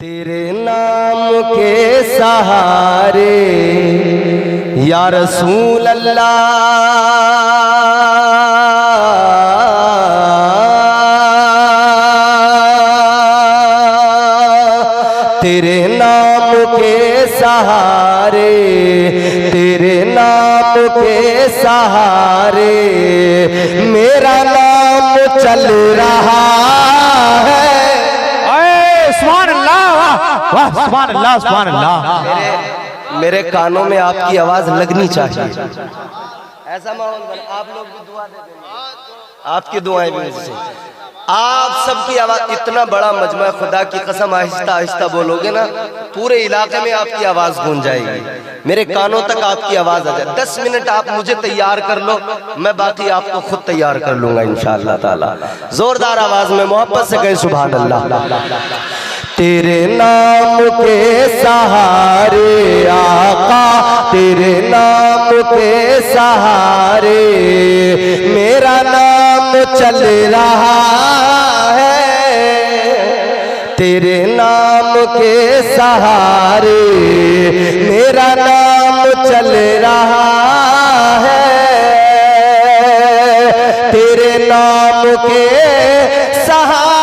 तेरे नाम के सहारे या रसूल अल्लाह, तेरे नाम के सहारे, तेरे नाम के सहारे मेरा नाम चल रहा है। सुभान अल्लाह, वाह सुभान अल्लाह, सुभान अल्लाह। मेरे कानों में आपकी आवाज लगनी चाहिए। ऐसा माहौल बना, आप लोग भी दुआ दे देंगे, आपकी दुआएं भी मुझसे, आप सबकी आवाज। इतना बड़ा मजमा, खुदा की कसम आहिस्ता आहिस्ता बोलोगे ना, पूरे इलाके में आपकी आवाज गूंज जाएगी, मेरे कानों तक आपकी आवाज आ जाए। 10 मिनट आप मुझे तैयार कर लो, मैं बाकी आपको खुद तैयार कर लूंगा इंशाअल्लाह ताला। जोरदार आवाज में मोहब्बत से कहें सुभान अल्लाह। तेरे नाम के सहारे आका, तेरे नाम के सहारे मेरा नाम चल रहा है। तेरे नाम के सहारे मेरा नाम चल रहा है। तेरे नाम के सहारे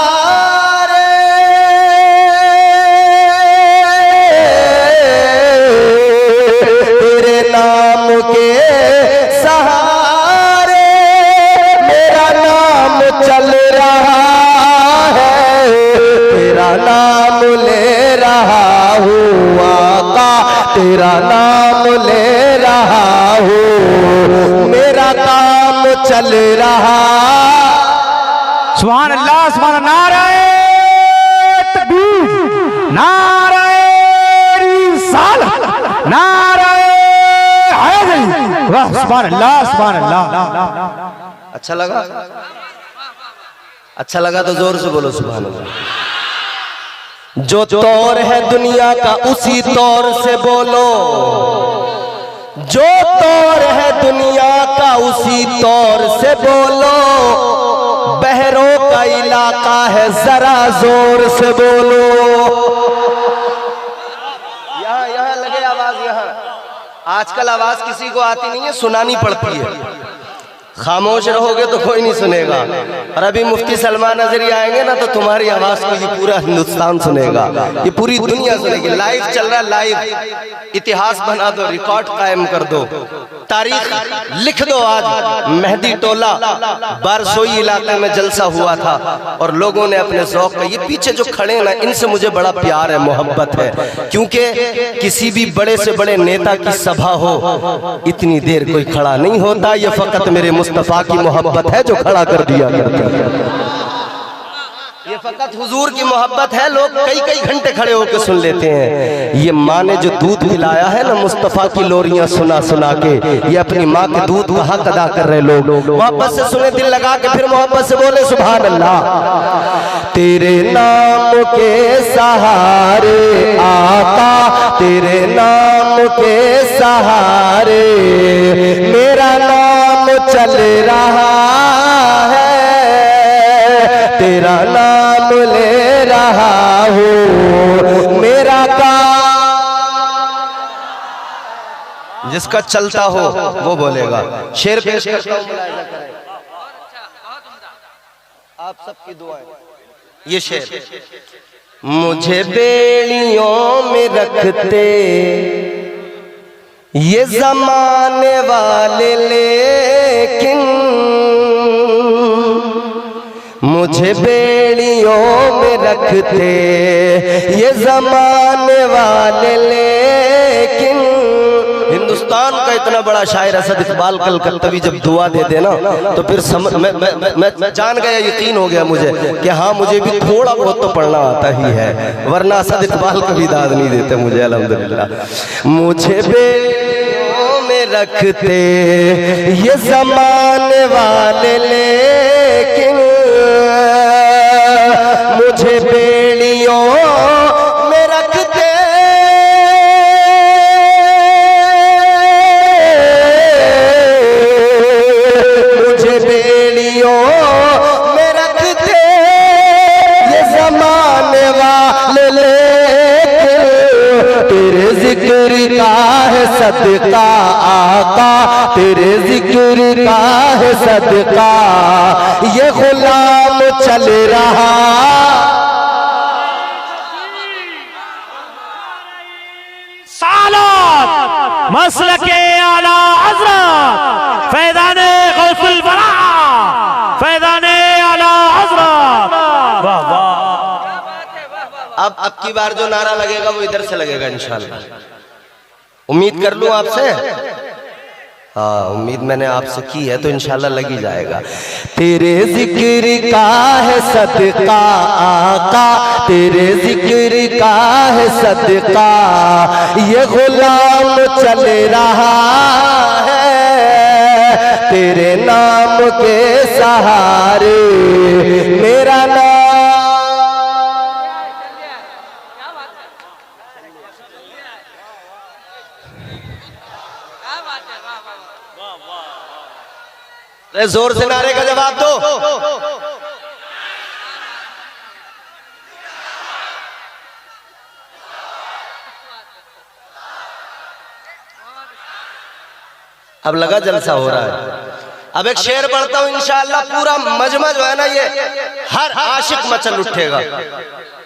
चल रहा है। तेरा नाम ले रहा हूँ आका, तेरा नाम ले रहा हूँ, मेरा काम चल रहा। सुभान अल्लाह, सुभान अल्लाह। नारे तकबीर, नारे रिसालत, नारे हैदरी, वाह सुभान अल्लाह, सुभान अल्लाह। अच्छा लगा? अच्छा लगा तो जोर से बोलो सुभान अल्लाह। जो तौर है दुनिया का उसी तौर से बोलो, जो तौर है दुनिया का उसी तौर से बोलो। बहरों का इलाका है जरा जोर से बोलो। यहाँ लगे आवाज, यहाँ आजकल आवाज किसी को आती नहीं है, सुनानी पड़ती है। खामोश रहोगे तो कोई नहीं सुनेगा, और अभी मुफ्ती सलमान नजरी आएंगे ना तो तुम्हारी आवाज को ये पूरा हिंदुस्तान सुनेगा, ये पूरी दुनिया सुनेगी। लाइव चल रहा है, लाइव। इतिहास बना दो, रिकॉर्ड कायम कर दो, तारीख लिख दो। आज मेहदी टोला बारसोई इलाके में जलसा हुआ था और लोगों ने अपने शौक का, ये पीछे जो खड़े हैं ना, इनसे मुझे बड़ा प्यार है, मोहब्बत है, क्योंकि किसी भी बड़े से बड़े नेता की सभा हो इतनी देर कोई खड़ा नहीं होता। ये फकत मेरे मुस्तफा की मोहब्बत है जो खड़ा कर दिया करती है। ये फकत हुजूर की मोहब्बत है, लोग कई कई घंटे खड़े होकर सुन लेते हैं। ये माँ ने जो दूध पिलाया है ना मुस्तफा की लोरियां सुना सुना के, ये अपनी माँ के दूध का हक अदा कर रहे लोग। मोहब्बत से सुने, दिल लगा के, फिर मोहब्बत से बोले सुभान अल्लाह। तेरे नाम के सहारे आका, तेरे नाम के सहारे मेरा नाम चल रहा है। तेरा नाम ले रहा हूँ, मेरा काम। जिसका चलता हो वो बोलेगा। शेर पेश करता हूँ, आप सबकी दुआएं। ये शेर। मुझे बेड़ियों में रखते ये जमाने वाले, लेकिन मुझे बेड़ियों में रखते ये जमाने वाले, लेकिन हिंदुस्तान का इतना बड़ा शायर असद इकबाल कलकत्तवी जब दुआ दे देना तो फिर मैं जान गया, यकीन हो गया मुझे कि हाँ मुझे भी थोड़ा बहुत तो पढ़ना आता ही है, वरना असद इकबाल कभी दाद नहीं देते मुझे अल्हम्दुलिल्लाह। मुझे बेड़ियों में रखते ये जमाने वाले, लेकिन मुझे बेड़ियों में रखते ये जमाने वाले, सदका आका, तेरे जिक्र का है सदका, ये गुलाम चल रहा। सालात मसलके आला हज़रत फैज़ाने गौसुल वरा, फैज़ाने आला हज़रत। वाह वाह। अब की बार जो नारा लगेगा वो इधर से लगेगा इंशाल्लाह। उम्मीद कर लूं आपसे? हाँ, उम्मीद मैंने आपसे की है तो इंशाल्लाह लग ही जाएगा। तेरे जिक्र का है सदका आका, तेरे जिक्र का है सदका, ये गुलाम चल रहा है तेरे नाम के सहारे। मेरा नाम जोर से नारे का जवाब दो। अब लगा जलसा हो रहा है। अब एक शेर पढ़ता हूं, इंशाअल्लाह पूरा मजमा जो है ना ये हर आशिक मचल उठेगा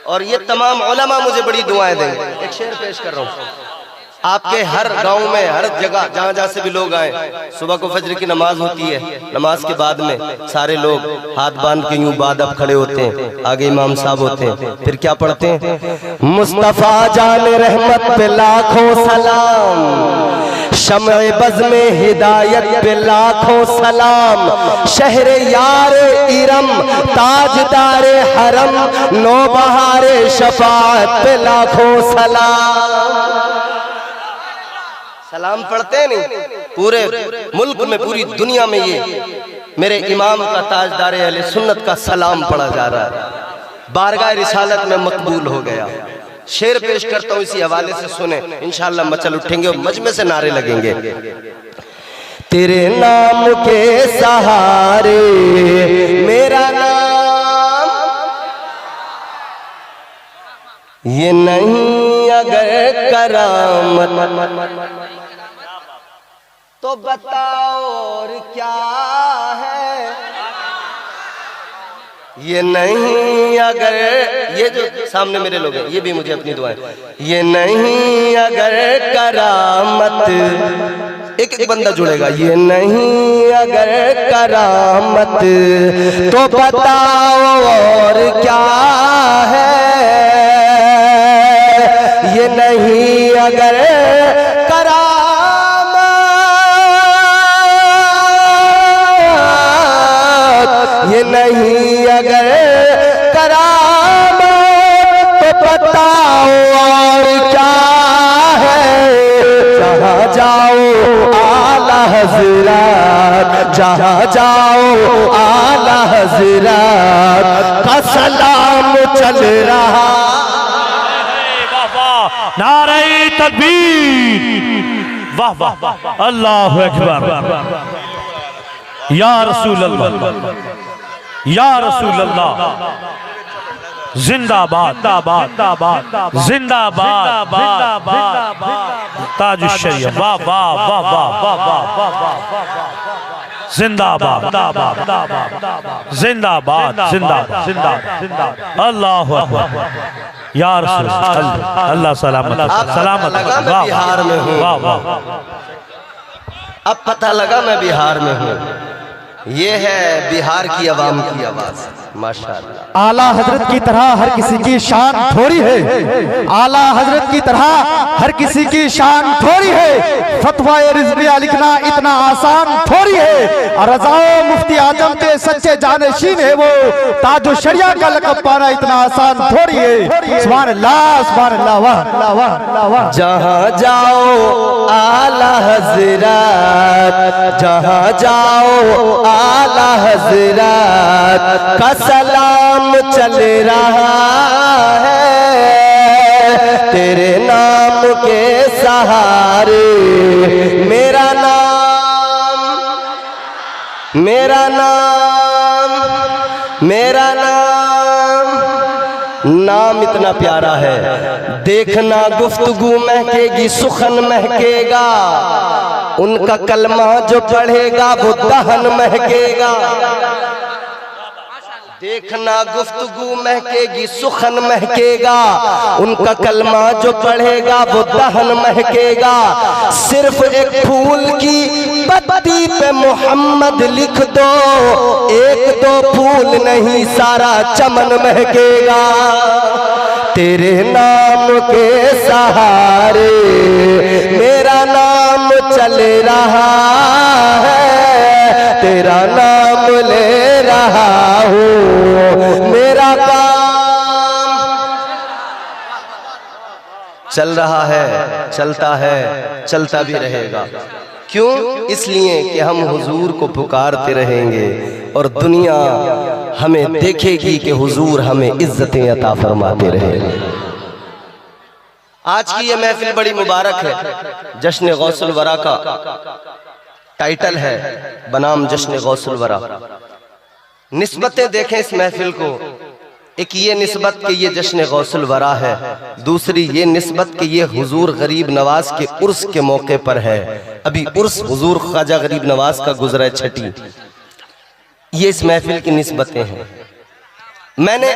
और ये तमाम उलमा मुझे बड़ी दुआएं देंगे। एक शेर पेश कर रहा हूं। आपके हर गांव में, हर जगह जहां जहां से भी लोग आए, सुबह को फजर की नमाज होती है, नमाज के बाद में सारे लोग हाथ बांध के यूं बादब खड़े होते हैं, आगे इमाम साहब होते हैं, फिर क्या पढ़ते हैं? मुस्तफा जान रहमत पे लाखों सलाम, शम्ए बज़ में हिदायत पे लाखों सलाम, शहरे यारे इरम ताजदारे हरम, नौबहारे शफाअत पे लाखों सलाम। सलाम पढ़ते नहीं? पूरे मुल्क में, पूरी दुनिया में ये मेरे इमाम का, ताजदारे अहले सुन्नत का सलाम पढ़ा जा रहा है। बारगाह रिसालत में मकबूल हो गया। शेर पेश करता हूं, इसी हवाले से सुने, इंशाअल्लाह मचल उठेंगे और मजमे से नारे लगेंगे। तेरे नाम के सहारे मेरा नाम, ये नहीं अगर करामत तो बताओ और क्या है? ये नहीं अगर, ये जो सामने मेरे लोग हैं ये भी मुझे अपनी दुआएं, ये नहीं अगर करामत, एक एक बंदा जुड़ेगा, ये नहीं अगर करामत तो बताओ और क्या है? ये नहीं अगर ये नहीं अगर करामत तो बताओ और क्या है? जहाँ जाओ आला हज़रत, जहाँ जाओ आला हज़रत का सलाम चल रहा। नारे तकबीर, वाह वाह, अल्लाहु अकबर, या रसूल अल्लाह, या रसूल अल्लाह, जिंदाबाद जिंदाबाद जिंदाबाद, ताजुश शरीयत, वाह वाह वाह वाह वाह वाह, जिंदाबाद जिंदाबाद जिंदाबाद, अल्लाहु अकबर, या रसूल अल्लाह सलामत सलामत। बिहार में हूँ, वाह वाह, अब पता लगा मैं बिहार में हूँ। ये है बिहार की आवाम की आवाज, माशाअल्लाह। आला हजरत की तरह हर किसी की शान थोड़ी है, आला हजरत की तरह हर किसी की शान थोड़ी है, फतवा रिजविया लिखना इतना आसान थोड़ी है, और रज़ाओ मुफ्ती आजम के सच्चे जानशीन है वो, ताजो शरिया का लक़ब पाना इतना आसान थोड़ी है। सुभान अल्लाह, सुभान अल्लाह, वाह वाह वाह। जहाँ जाओ आला हज़रत, जहाँ जाओ आला हज़रत का सलाम चल रहा है तेरे नाम के सहारे। मेरा नाम, मेरा नाम, मेरा नाम, नाम इतना प्यारा है। देखना गुफ्तगू महकेगी, सुखन महकेगा, उनका कलमा जो पढ़ेगा वो दहन महकेगा। देखना गुफ्तगू महकेगी, सुखन महकेगा, उनका कलमा जो पढ़ेगा वो दहन महकेगा। सिर्फ एक फूल की पत्ती पे मोहम्मद लिख दो, एक दो फूल नहीं सारा चमन महकेगा। तेरे नाम के सहारे मेरा नाम चल रहा है, तेरा नाम ले रहा हूँ, मेरा काम चल रहा है, चलता है, चलता भी रहेगा। क्यों? इसलिए कि हम हुजूर को पुकारते रहेंगे और दुनिया हमें देखेगी कि हुजूर हमें इज्जतें अता फरमाते रहेंगे। आज की ये महफिल बड़ी मुबारक है। जश्न गौसुल वरा का टाइटल है बनाम जश्न गौसुल वरा। निस्बतें देखें इस महफिल को, एक ये निस्बत कि ये जश्न गौसुल वरा है, दूसरी ये निस्बत कि ये हुजूर गरीब नवाज के उर्स के मौके पर है। अभी उर्स हुजूर ख्वाजा गरीब नवाज का गुजरा छठी। ये इस महफिल की निस्बतें हैं। मैंने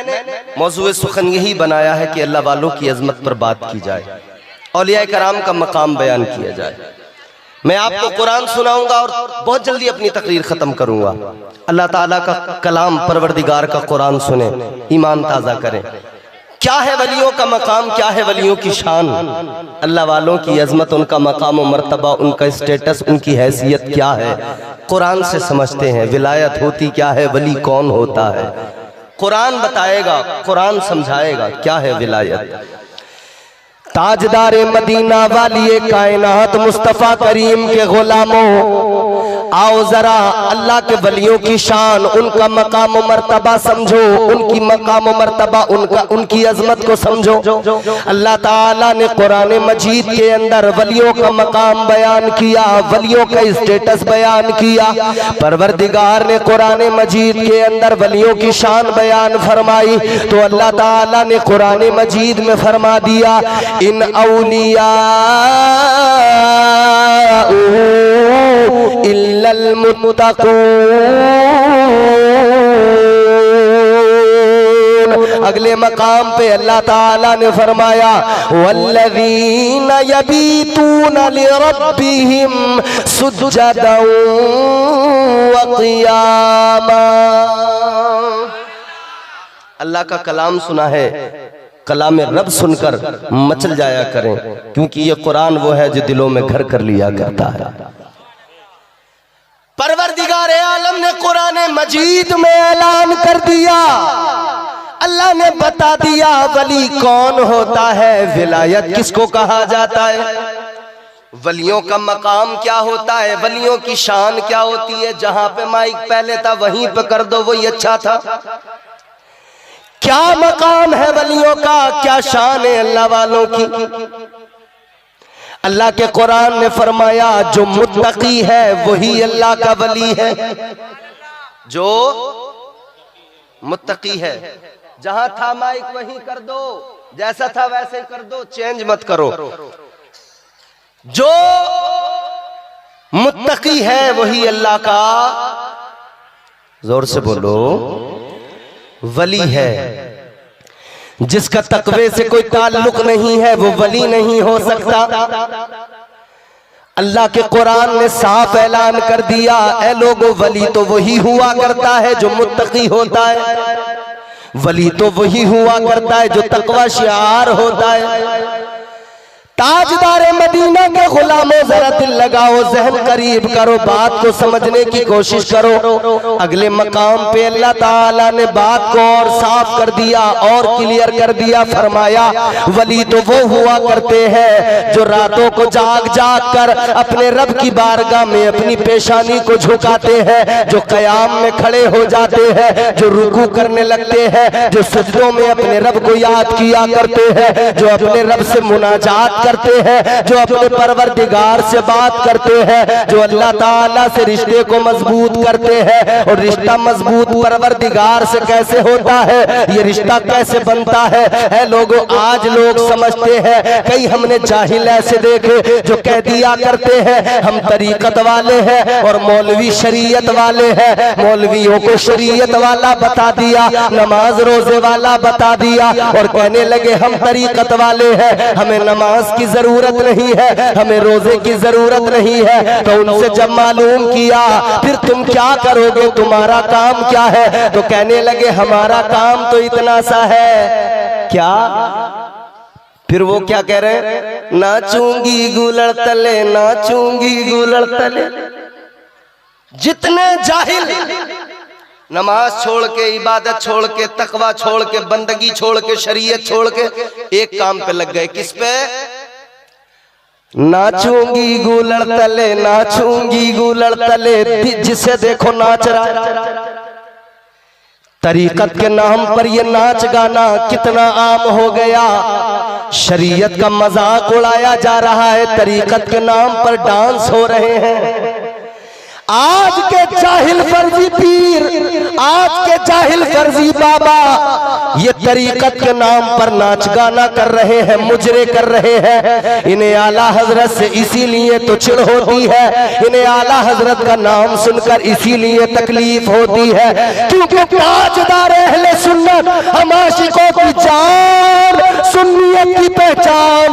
मौजूए सुखन यही बनाया है कि अल्लाह वालों की अजमत पर बात की जाए, औलिया कराम का मकाम बयान किया जाए। मैं आपको कुरान सुनाऊंगा और बहुत जल्दी अपनी तकरीर खत्म करूंगा। अल्लाह ताला का कलाम, परवरदिगार का कुरान सुने, ईमान ताजा करें। क्या है वलियों का मकाम, क्या है वलियों की शान, अल्लाह वालों की अजमत, उनका मकाम व मर्तबा, उनका स्टेटस, उनकी हैसियत क्या है, कुरान से समझते हैं। विलायत होती क्या है, वली कौन होता है, कुरान बताएगा, कुरान समझाएगा क्या है विलायत। ताजदारे मदीना वाली कायनात मुस्तफ़ा करीम के गुलामों, आओ जरा अल्लाह के वलियों की शान, उनका मकाम मर्तबा समझो, उनकी मकाम मर्तबा, उनकी अजमत को समझो। अल्लाह ताला ने कुरान मजीद के अंदर वलियों का मकाम बयान किया, वलियों का स्टेटस बयान किया। परवरदिगार ने कुरान मजीद के अंदर वलियों की शान बयान फरमाई तो अल्लाह ताला ने कुरान मजीद में फरमा दिया, इन औलिया इल्लल मुत्तक़ून। अगले मकाम पे अल्लाह ताला ने फरमाया, वल्लज़ीना यबीतूना लिरब्बिहिम सुज्जदन व क़ियामा। अल्लाह का कलाम सुना है, कलाम रब सुनकर मचल जाया करें, क्योंकि ये कुरान वो है जो दिलों में घर कर लिया करता है। परवरदिगार आलम ने कुरान मजीद में ऐलान कर दिया, अल्लाह ने बता दिया वली कौन होता है, विलायत किसको कहा जाता है, वलियों का मकाम क्या होता है, वलियों की शान क्या होती है। जहां पे माइक पहले था वहीं पे कर दो, वही अच्छा था। क्या मकाम है वलियों का, क्या शान है अल्लाह वालों की। अल्लाह के कुरान ने फरमाया, जो मुत्तकी है वही अल्लाह का वली है। जो मुत्तकी है, जहां था माइक वहीं कर दो, जैसा था वैसे ही कर दो, चेंज मत करो। जो मुत्तकी है वही अल्लाह का, जोर से बोलो, वली है। जिसका तकवे से कोई ताल्लुक नहीं है वो वली नहीं हो सकता। अल्लाह के कुरान ने साफ ऐलान कर दिया, ऐ लोगों, वली तो वही हुआ करता है जो मुत्तकी होता है, वली तो वही हुआ करता है जो तकवा शिआर होता है। ताजदारे मदीना के गुलामों, जरा दिल लगाओ, जहन करीब करो, बात को समझने की कोशिश करो। अगले मकाम पे अल्लाह ताला ने बात को और साफ कर दिया और क्लियर कर दिया। फरमाया, वली तो वो हुआ करते हैं जो रातों को जाग जाग कर अपने रब की बारगाह में अपनी पेशानी को झुकाते हैं, जो कयाम में खड़े हो जाते हैं, जो रुकू करने लगते हैं, जो सजदों में अपने रब को याद किया करते हैं, जो अपने रब से मुनाजात करते हैं, जो अपने परवरदिगार से बात करते हैं, जो अल्लाह ताला से रिश्ते को मजबूत करते हैं। और रिश्ता मजबूत परवरदिगार से कैसे होता है, ये रिश्ता कैसे बनता है लोगों, आज लोग समझते हैं, कई हमने जाहिल ऐसे देखे जो कह दिया करते हैं हम तरीकत वाले हैं और मौलवी शरीयत वाले हैं। मौलवियों को शरीयत वाला बता दिया, नमाज रोजे वाला बता दिया और कहने लगे हम तरीकत वाले हैं, हमें नमाज की जरूरत नहीं है, हमें रोजे की जरूरत नहीं है। तो उनसे जब मालूम किया फिर तुम क्या करोगे, तुम्हारा काम क्या है, तो कहने लगे हमारा काम तो इतना सा है। क्या? फिर वो क्या कह रहे हैं, नाचूंगी गुलड़ तले, नाचूंगी गुलड़ तले। जितने जाहिल नमाज छोड़ के, इबादत छोड़ के, तकवा छोड़ के, बंदगी छोड़ के, शरीयत छोड़ के एक काम पे लग गए, किस पे? नाचूंगी गुलड़ तले, नाचूंगी गुलड़ तले, जिसे देखो नाच रहा। तरीकत के नाम पर ये नाच गाना कितना आम हो गया, शरीयत का मजाक उड़ाया जा रहा है, तरीकत के नाम पर डांस हो रहे हैं। आज के जाहिल फर्जी पीर, आज के जाहिल फर्जी बाबा ये तरीकत के नाम पर नाच गाना कर रहे हैं, मुजरे कर रहे हैं। इन्हें आला हजरत से इसीलिए तो चिढ़ होती है, इन्हें आला हजरत का नाम सुनकर इसीलिए तकलीफ होती है, क्योंकि ताजदार अहले सुन्नत, हम आशिकों की जान, सुन्नियत की पहचान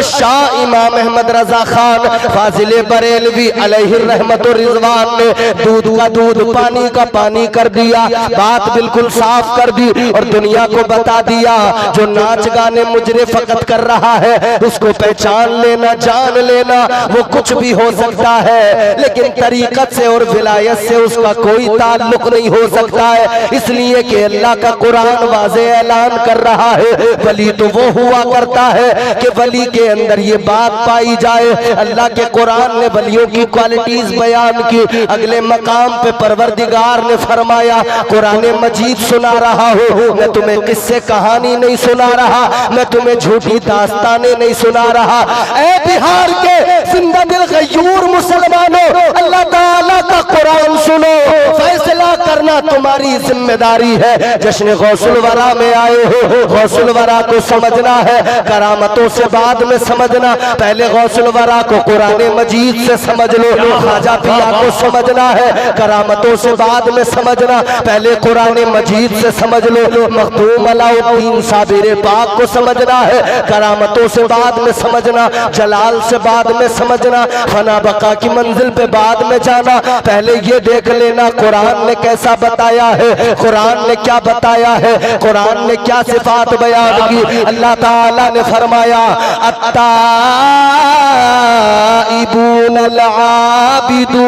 शाह इमाम अहमद रजा खान फाजिल बरेलवी अलैहि रहमत और रिजवान ने दूध का दूध, पानी का पानी कर दिया, बात बिल्कुल साफ कर दी और दुनिया को बता दिया जो नाच गाने मुजरे फकत कर रहा है उसको पहचान लेना, जान लेना, वो कुछ भी हो सकता है, लेकिन तरीकत से और विलायत से उसका कोई ताल्लुक नहीं हो सकता है। इसलिए कि अल्लाह का कुरान वाज़े ऐलान कर रहा है, वली तो वो हुआ करता है कि वली के अंदर ये बात पाई जाए। अल्लाह के कुरान ने वलियों की क्वालिटीज बयान की। अगले मकाम पे परवरदिगार ने फरमाया, कुरान मजीद सुना रहा हूँ, मैं तुम्हें किस्से कहानी नहीं सुना रहा, मैं तुम्हें झूठी दास्तानें नहीं सुना रहा। ऐ बिहार के जिंदा दिल गयूर मुसलमानों, अल्लाह ताला का कुरान सुनो, फैसला करना तुम्हारी जिम्मेदारी है। जश्न गौसुल वरा में आए हो, गौसुल वरा को समझना है, करामतों से बाद में समझना, पहले गौसुल वरा को कुरान मजीद से समझ लो। खाजा पिया को समझना है, करामतों से बाद में समझना, पहले कुरान मजीद से समझ लो। मखदूम अलाउद्दीन साबिर पाक को समझना है, करामतों से बाद में समझना, जलाल से बाद में समझना, फना बका की मंजिल पे बाद में जाना। पहले ये देख लेना कुरान ने कैसा बताया है, कुरान ने क्या बताया है, कुरान ने क्या सिफात बयान की। अल्लाह ताला ने फरमाया, अत्ताइबून अल-आबिदून।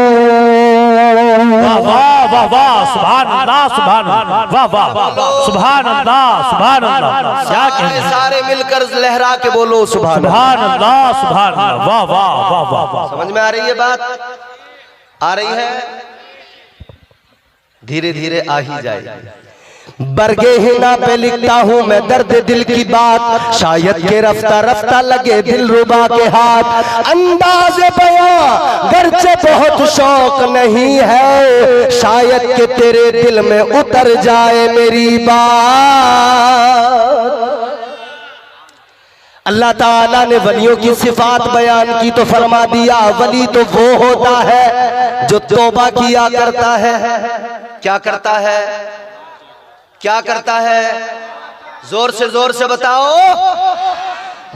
वाह वाह वाह, सुभान अल्लाह, सुभान अल्लाह, वाह वाह सुभान अल्लाह, सुभान अल्लाह। क्या कहने, सारे मिलकर लहरा के बोलो सुभान सुभान अल्लाह, सुभान अल्लाह, वाह वाह वाह वाह वाह। समझ में आ रही है बात? आ रही है? धीरे धीरे आ ही जाएगी। बरगे हिना पे लिखता हूँ मैं दर्द दिल की बात, शायद के रफ्ता रफ्ता लगे दिल रुबा के हाथ। अंदाज़े बयां गर्चे बहुत शौक नहीं है, शायद के तेरे दिल में उतर जाए मेरी बात। अल्लाह ताला ने वलियों की सिफात बयान की तो फरमा दिया, वली तो वो होता है जो तौबा किया करता है। क्या करता है? क्या करता है? जोर से बताओ।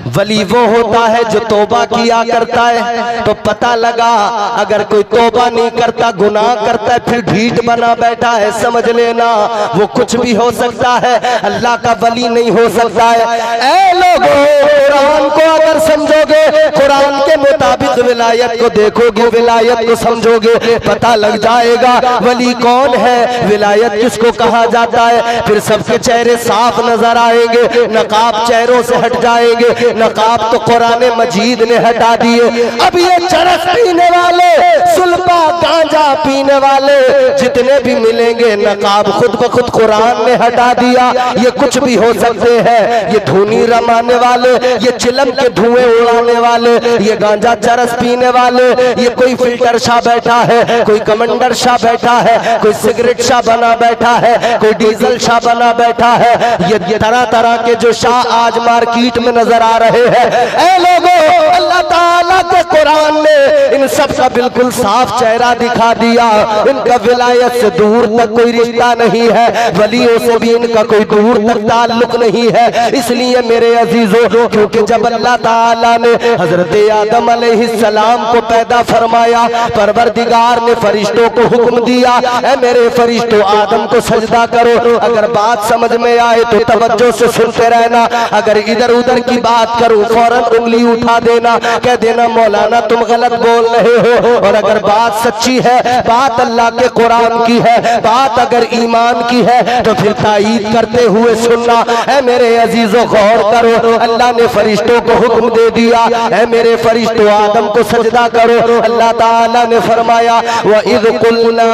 वली वो होता है जो तौबा किया करता है। तो पता लगा अगर कोई तौबा नहीं करता, गुनाह करता है, फिर ढीठ बना बैठा है, समझ लेना वो कुछ भी हो सकता है, अल्लाह का वली नहीं हो सकता है। ऐ लोगों, कुरान को अगर समझोगे, कुरान के मुताबिक विलायत को देखोगे, विलायत को समझोगे, पता लग जाएगा वली कौन है, विलायत किसको कहा जाता है। फिर सबके चेहरे साफ नजर आएंगे, नकाब चेहरों से हट जाएंगे। नकाब तो कुरान मजीद ने हटा दिए। अब ये चरस पीने वाले सुल्फा गांजा पीने वाले जितने भी मिलेंगे, नकाब खुद ब खुद कुरान ने हटा दिया। ये कुछ भी हो सकते हैं, ये धुनी रमाने वाले, ये चिलम के धुएं उड़ाने वाले, ये गांजा चरस पीने वाले, ये कोई फिल्टर शाह बैठा है, कोई कमांडर शाह बैठा है, कोई सिगरेट शाह बना बैठा है, कोई डीजल शाह बना बैठा है। ये तरह तरह के जो शाह आज मार्केट में नजर आ रहे हैं। ऐ लोगों, अल्लाह ताला के कुरान ने इन सब का बिल्कुल साफ चेहरा दिखा दिया। इनका विलायत से दूर तक कोई रिश्ता नहीं है, वलियों से भी इनका कोई दूर तक ताल्लुक नहीं है। इसलिए मेरे अजीजों, क्योंकि जब अल्लाह ताला ने हजरत आदम अलैहिस्सलाम को पैदा फरमाया, परवरदिगार ने फरिश्तों को हुक्म दिया, ऐ मेरे फरिश्तों आदम को सजदा करो। अगर बात समझ में आए तो तवज्जो से सुनते रहना, अगर इधर उधर की बात करूं फौरन उंगली उठा देना, कह देना मौलाना तुम गलत बोल रहे हो। और अगर बात सच्ची है, बात अल्लाह के कुरान की है, बात अगर ईमान की है, तो फिर ताईद करते हुए सुनना। ऐ मेरे अजीजों गौर करो, अल्लाह ने फरिश्तों को हुक्म दे दिया, ऐ मेरे फरिश्तों आदम को सजदा करो। अल्लाह ताला ने फरमाया, व इज़ कुलना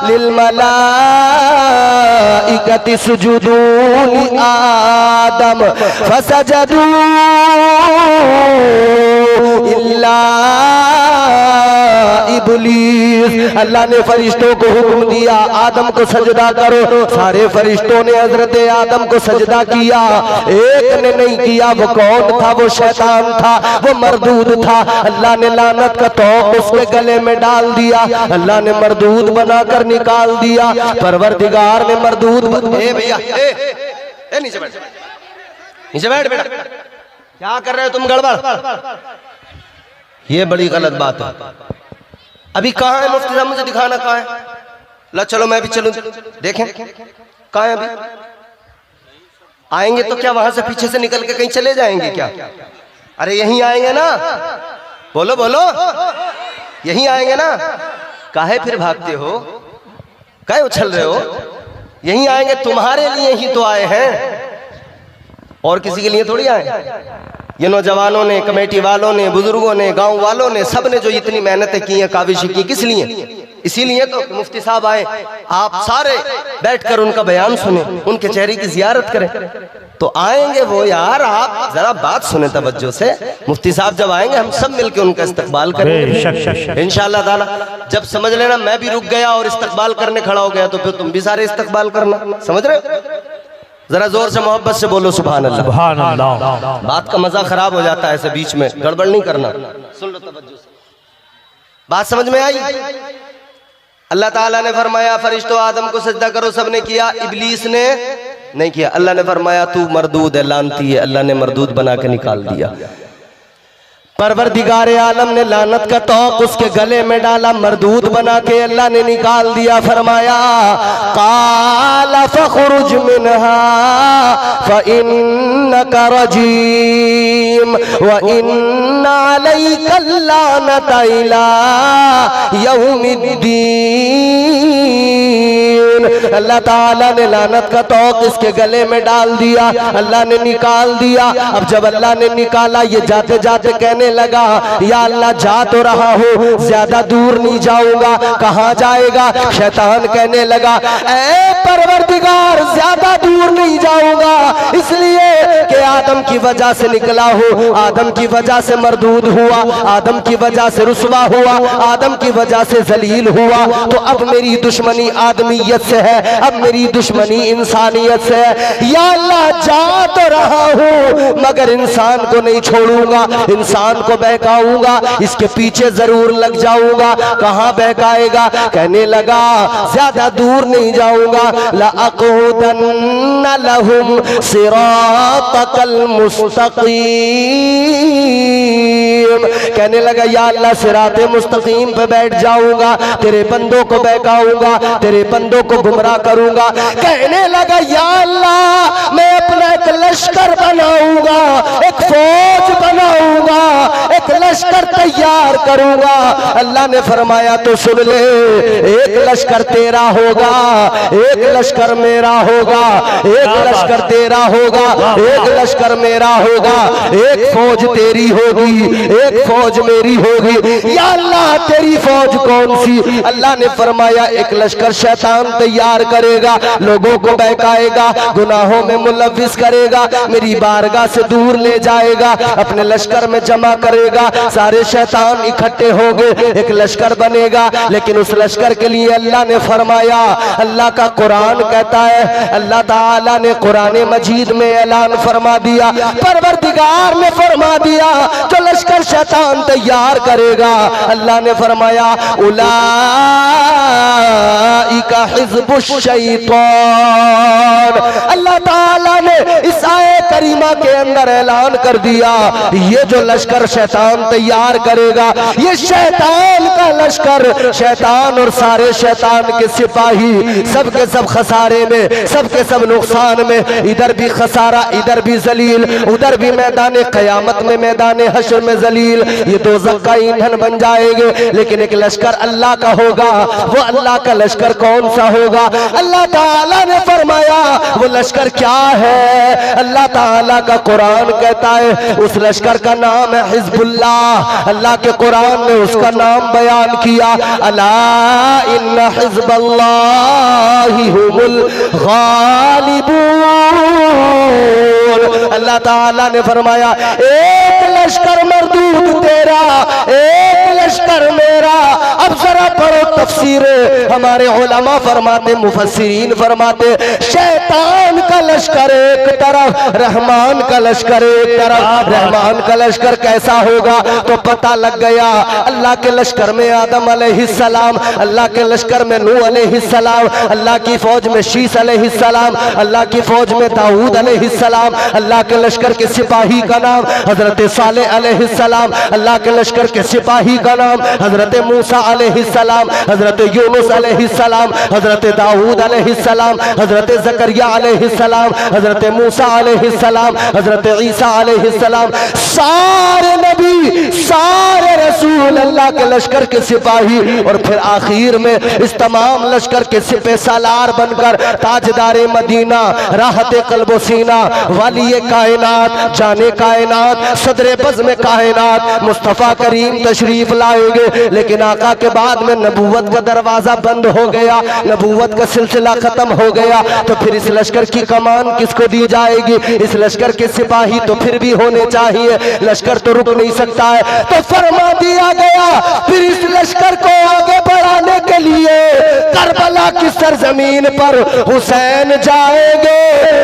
लिल मलाइकति सुजुदू लि आदम फसजदू इल्ला इब्लीस। अल्लाह ने फरिश्तों को हुक्म दिया आदम को सजदा करो। सारे फरिश्तों ने हजरत आदम को सजदा किया, एक ने नहीं किया। वो कौन था? वो शैतान था, वो मरदूद था। अल्लाह ने लानत का तौक उसके गले में डाल दिया, अल्लाह ने मरदूद बनाकर निकाल दिया। परवरदिगार ने मरदूद भैया नीचे बैठ, नीचे बैठ बेटा, क्या कर रहे हो तुम? गड़बड़, ये बड़ी गलत बात है। अभी कहाँ है मुफ्ती साहब? मुझे दिखाना कहाँ है। ला चलो मैं भी चलूं, देखें कहाँ है। अभी आएंगे तो क्या वहां से पीछे से निकल के कहीं चले जाएंगे क्या? अरे यहीं आएंगे ना, बोलो बोलो, यहीं आएंगे ना। काहे फिर भागते हो, काहे उछल रहे हो? यहीं आएंगे, तुम्हारे लिए ही तो आए हैं, और किसी के लिए थोड़ी आए। ये नौजवानों ने, कमेटी वालों ने, बुजुर्गों ने, गांव वालों ने, सब ने जो इतनी मेहनतें की हैं, काविश की, किस लिए? इसीलिए तो मुफ्ती साहब आए, आप सारे बैठकर उनका बयान सुने, उनके चेहरे की जियारत करें। तो आएंगे वो यार, आप जरा बात सुने तवज्जो से। मुफ्ती साहब जब आएंगे हम सब मिलकर उनका इस्तकबाल करेंगे इंशाअल्लाह ताला। जब समझ लेना मैं भी रुक गया और इस्तकबाल करने खड़ा हो गया, तो फिर तुम भी सारे इस्तकबाल करना, समझ रहे हो? जरा जोर से मोहब्बत से बोलो सुभान अल्लाह। सुभान अल्लाह। बात का मजा खराब हो जाता है ऐसे बीच में, गड़बड़ नहीं करना। सुन लो तवज्जो से, बात समझ में आई? अल्लाह ताला ने फरमाया फरिश्तों आदम को सजदा करो, सबने किया, इब्लीस ने नहीं किया। अल्लाह ने फरमाया तू मरदूद है, लानती है। अल्लाह ने मरदूद बना के निकाल दिया। परवरदिगारे आलम ने लानत का तौक उसके गले में डाला, मरदूद बना के अल्लाह ने निकाल दिया। फरमाया काला फखरुज मिनहा फइन्नका रजीम व इन्ना अलैका लानता इला यौमिद्दीन। अल्लाह ताला ने लानत का तौक इसके गले में डाल दिया, अल्लाह ने निकाल दिया। अब जब अल्लाह ने निकाला, ये जाते जाते कहने लगा या अल्लाह जा तो रहा हूँ, ज्यादा दूर नहीं जाऊंगा। कहाँ जाएगा? शैतान कहने लगा ऐ परवरदिगार ज्यादा दूर नहीं जाऊंगा, इसलिए कि आदम की वजह से निकला हूँ, आदम की वजह से मरदूद हुआ, आदम की वजह से रुसवा हुआ, आदम की वजह से जलील हुआ। तो अब मेरी दुश्मनी आदमियत से है, अब मेरी दुश्मनी इंसानियत से है। या अल्लाह जा तो रहा हूँ मगर इंसान को नहीं छोड़ूंगा, इंसान को बहकाऊंगा, इसके पीछे जरूर लग जाऊंगा। कहाँ बहकाएगा? कहने लगा ज्यादा दूर नहीं जाऊंगा। लअक़उदन्न लहुम सिरातकल मुस्तक़ीम। कहने लगा या अल्लाह सिराते मुस्तकीम पे बैठ जाऊंगा, तेरे बंदों को बहकाऊंगा, तेरे बंदों को गुमराह करूंगा। कहने लगा या अल्लाह मैं अपना एक लश्कर बनाऊंगा, एक फौज बनाऊंगा, एक लश्कर लश्कर तैयार करूंगा। अल्लाह ने फरमाया तो सुन ले, एक लश्कर तेरा होगा, एक लश्कर मेरा होगा, एक लश्कर तेरा होगा, एक लश्कर मेरा होगा, एक फौज तेरी होगी, एक फौज मेरी होगी। या अल्लाह तेरी फौज कौन सी? अल्लाह ने फरमाया एक लश्कर शैतान तैयार करेगा, लोगों को बहकाएगा, गुनाहों में मुलव्विस करेगा, मेरी बारगाह से दूर ले जाएगा, अपने लश्कर में जमा करेगा, सारे शैतान इकट्ठे होंगे, एक लश्कर बनेगा। लेकिन उस लश्कर के लिए अल्लाह ने फरमाया, अल्लाह का कुरान कहता है, अल्लाह ताला ने कुरान मजीद में ऐलान फरमा दिया, परवरदिगार ने फरमा दिया, जो लश्कर शैतान तैयार करेगा, अल्लाह ने फरमाया उलाइका हिज़्बुश शैतान। अल्लाह ताला ने इस आयत करीमा के अंदर ऐलान कर दिया, ये जो लश्कर शैतान तैयार करेगा, ये शैतान का लश्कर, शैतान और सारे शैतान के सिपाही सबके सब खसारे में, सबके सब नुकसान में, इधर भी खसारा, इधर भी जलील, उधर भी मैदान कयामत में, मैदान हश्र में जलील, ये दोज़ख का ईंधन बन जाएंगे। लेकिन एक लश्कर अल्लाह का होगा, वो अल्लाह का लश्कर कौन सा होगा? अल्लाह ताला ने फरमाया वो लश्कर क्या है? अल्लाह ताला का कुरान कहता है उस लश्कर का नाम है हिज़्बुल्लाह। अल्लाह के कुरान ने उसका नाम बयान किया, अला इन्ना हिज़्बल्लाहि हुमुल गालिबून। अल्लाह ताला ने फरमाया एक लश्कर मरदूद तेरा, एक लश्कर मेरा। अब जरा पढ़ो तफसीर, हमारे उलमा फरमाते, मुफस्सिरीन फरमाते, शैतान का लश्कर एक तरफ, रहमान का लश्कर एक तरफ। रहमान का लश्कर कैसा होगा तो पता लग गया। अल्लाह के लश्कर में आदम अलैहिस्सलाम, अल्लाह के लश्कर में नूह अलैहिस्सलाम, अल्लाह की फौज में शीस अलैहिस्सलाम, अल्लाह की फौज में दाऊद अलैहिस्सलाम, अल्लाह के लश्कर के सिपाही का नाम हजरत सालेह अलैहिस्सलाम, अल्लाह के लश्कर के सिपाही का नाम हजरत मूसा अलैहिस्सलाम, हजरत यूनुस अलैहिस्सलाम, हजरत दाऊद अलैहिस्सलाम, हजरत जकरिया अलैहिस्सलाम, हजरत मूसा अलैहिस्सलाम, हजरत ईसा अलैहिस्सलाम, सारे नबी, सारे रसूल अल्लाह के लश्कर के सिपाही। और फिर आखिर में इस तमाम लश्कर के सिपह सालार बनकर ताजदारे मदीना, राहत क़ल्ब सीना, वाली कायनात, जाने कायनात, सदरे बज़्म कायनात मुस्तफ़ा करीम तशरीफ लाएंगे। लेकिन आका के बाद में नबूवत का दरवाजा बंद हो गया, नबूवत का सिलसिला खत्म हो गया, तो फिर इस लश्कर की कमान किसको दी जाएगी? इस लश्कर के सिपाही तो फिर भी होने चाहिए, लश्कर तो रुक नहीं सकता है। तो फरमा दिया गया फिर इस लश्कर को आगे बढ़ाने के लिए करबला की सरजमीन पर हुसैन जाएंगे।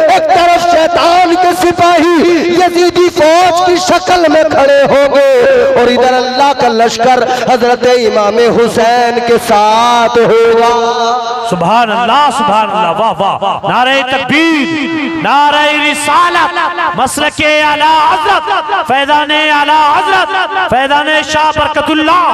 एक तरफ शैतान के सिपाही यजीदी फौज की शक्ल में खड़े होंगे और इधर अल्लाह का लश्कर हजरत इमाम हुसैन के साथ होगा। सुभान अल्लाह, सुभान अल्लाह, वाह वाह, नारे तकबीर, नारे रिसालत, मसलके आला हज़रत, फैज़ाने आला हज़रत, फैज़ाने शाह बरकतुल्लाह,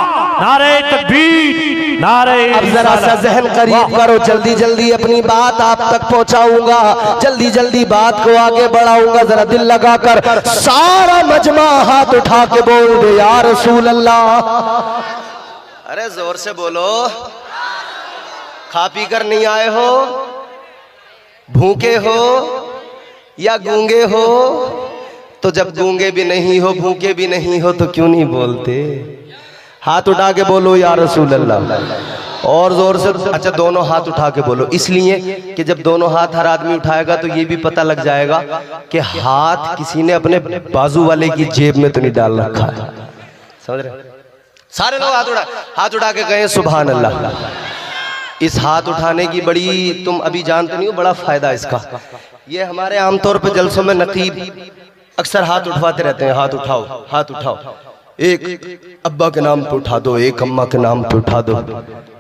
नारे तकबीर, नारे। अब जरा सा ज़हन करीब करो, जल्दी जल्दी अपनी बात आप तक पहुंचाऊंगा, जल्दी जल्दी बात को आगे बढ़ाऊंगा। जरा दिल लगाकर सारा मजमा हाथ उठा के बोल दे या रसूल अल्लाह। अरे जोर से बोलो। खा पी कर नहीं आए हो, भूखे हो या गूंगे हो? तो जब गूंगे भी नहीं हो, भूखे भी नहीं हो, तो क्यों नहीं बोलते? हाथ उठा के बोलो या रसूल अल्लाह, और जोर से। अच्छा, दोनों हाथ उठा के बोलो, इसलिए कि जब दोनों हाथ हर आदमी उठाएगा तो ये भी पता लग जाएगा कि हाथ किसी ने अपने बाजू वाले की जेब में तो नहीं डाल रखा है। समझ रहे? सारे लोग हाथ उठा के कहें सुभान अल्लाह। इस हाथ उठाने की बड़ी, तुम अभी जानते नहीं हो, बड़ा फायदा इसका। ये हमारे आमतौर पर जलसों में नकीब अक्सर हाथ उठवाते रहते हैं, हाथ उठाओ, हाथ उठाओ, एक अब्बा के नाम पे उठा दो, एक अम्मा के नाम पे उठा दो।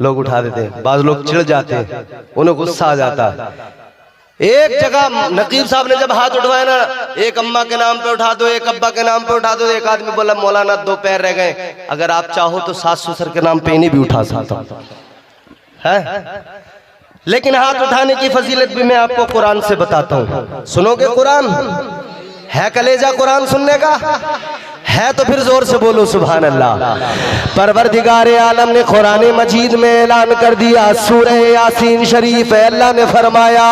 लोग उठा देते हैं, बाज लोग चिढ़ जाते हैं, उन्हें गुस्सा आ जाता है। एक जगह नकीब साहब ने जब हाथ उठवाया ना, एक अम्मा के नाम पे उठा दो, एक अब्बा के नाम पे उठा दो, एक आदमी बोला मौलाना 2 पैर रह गए, अगर आप चाहो तो सास ससुर के नाम पे इन्हें भी उठा सकता हूं है। लेकिन हाथ उठाने की फजीलत भी मैं आपको कुरान से बताता हूं। सुनोगे कुरान? है कलेजा कुरान सुनने का? है तो फिर जोर से बोलो सुभान अल्लाह। परवरदिगार आलम ने कुरान मजीद में ऐलान कर दिया, सूरह यासीन शरीफ है, अल्लाह ने फरमाया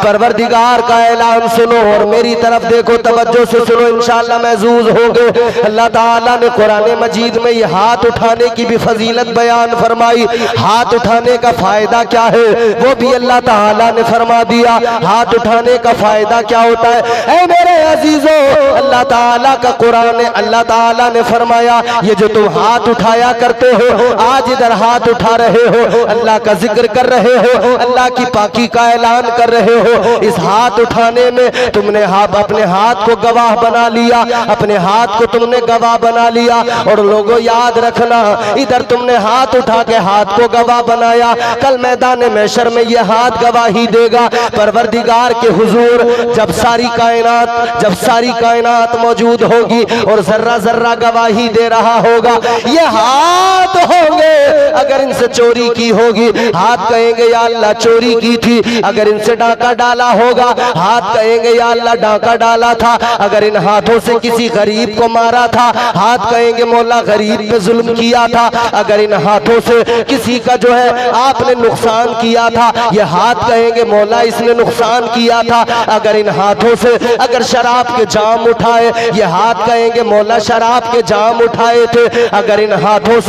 परवरदिगार का ऐलान सुनो और मेरी तरफ देखो, तवज्जो से सुनो, इंशाअल्लाह महजूज होंगे। अल्लाह ताला ने कुरान मजीद में ये हाथ उठाने की भी फजीलत बयान फरमाई। हाथ उठाने का फायदा क्या है वो भी अल्लाह ताला ने फरमा दिया। हाथ उठाने का फायदा क्या होता है? ऐ मेरे अजीजों, अल्लाह ताला का कुरान, अल्लाह ताला ने फरमाया ये जो तुम हाथ उठाया करते हो, आज इधर हाथ उठा रहे हो, अल्लाह का जिक्र कर रहे हो, अल्लाह की पाकी का ऐलान कर रहे हो, इस हाथ उठाने में तुमने अपने हाथ को गवाह बना लिया, अपने हाथ को तुमने गवाह बना लिया। और लोगों याद रखना, इधर तुमने हाथ उठा के हाथ को गवाह बनाया, कल मैदान महशर में ये हाथ गवाही देगा परवरदिगार के हुजूर। जब सारी कायनात मौजूद होगी और जर्रा जर्रा गवाही दे रहा होगा, ये हाथ होंगे अगर इनसे चोरी की होगी, हाथ कहेंगे या अल्लाह चोरी की थी। अगर इनसे डाका डाला होगा, हाथ कहेंगे या अल्लाह डाका डाला था। अगर इन हाथों से किसी गरीब को मारा था, हाथ कहेंगे मौला गरीब पे जुल्म किया था। अगर इन हाथों से किसी का जो है आपने नुकसान किया था, ये हाथ कहेंगे मौला इसने नुकसान किया था। अगर इन हाथों से अगर शराब के जाम उठाए, ये हाथ कहेंगे मौला शराब के जाम उठाए थे। अगर इन हाथों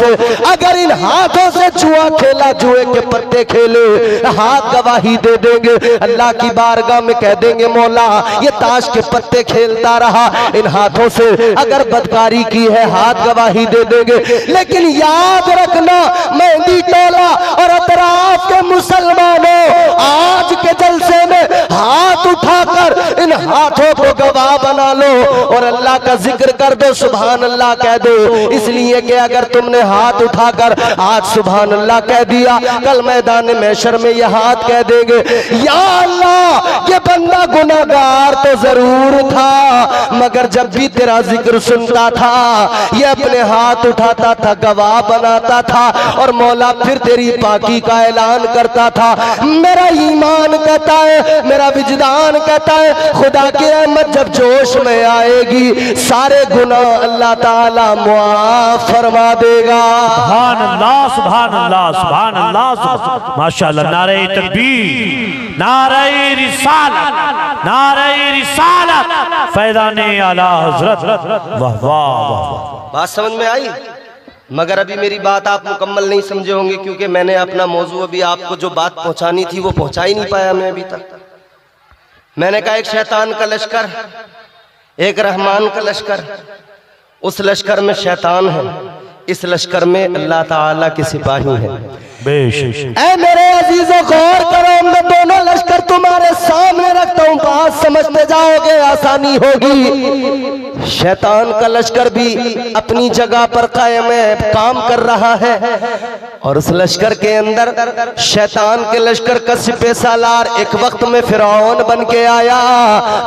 से जुआ खेला, जुए के पत्ते खेले, हाथ गवाही दे देंगे। अल्लाह की बारगाह में कह देंगे मौला ये ताश के पत्ते खेलता रहा। इन हाथों से अगर बदकारी की है, हाथ गवाही दे देंगे। लेकिन याद रखना मेहंदी टोला और अतराफ के मुसलमानों, आज के जलसे में हाथ उठाकर इन हाथों को गवाह बना लो और अल्लाह का जिक्र कर दो, सुभान अल्लाह कह दो। इसलिए कि अगर तुमने हाथ उठाकर आज सुभान अल्लाह कह दिया, कल मैदान महशर में ये हाथ कह देंगे या अल्लाह ये बंदा गुनाहगार तो जरूर था, मगर जब भी तेरा जिक्र सुनता था ये अपने हाथ उठाता था, गवाह बनाता था और मौला फिर तेरी पाकी का ऐलान करता था। मेरा ईमान कहता है, मेरा विजदान कहता है, खुदा की रहमत जब जोश में आएगी सारे गुनाह अल्लाह ताला मुआफ फरमा देगा। सुभान अल्लाह, सुभान अल्लाह, सुभान अल्लाह, माशाअल्लाह। नारे तकबीर, नारे रिसालत, नारे रिसालत, फैज़ाने आला हज़रत, वाह वाह वाह। बात समझ में आई? मगर अभी मेरी बात आप मुकम्मल नहीं समझे होंगे, क्योंकि मैंने अपना मौजू अभी आपको जो बात पहुंचानी थी वो पहुंचा ही नहीं पाया मैं अभी तक। मैंने कहा एक शैतान का लश्कर, एक रहमान का लश्कर। उस लश्कर में शैतान है, इस लश्कर में अल्लाह ताला के सिपाही हैं। ऐ मेरे अजीजों गौर करो, मैं दोनों लश्कर तुम्हारे सामने रखता हूं, बात समझते जाओगे आसानी होगी। शैतान का लश्कर भी अपनी जगह पर कायम है, काम कर रहा है। और उस लश्कर के अंदर शैतान के लश्कर का सिपह सालार एक वक्त में फिरौन बन के आया,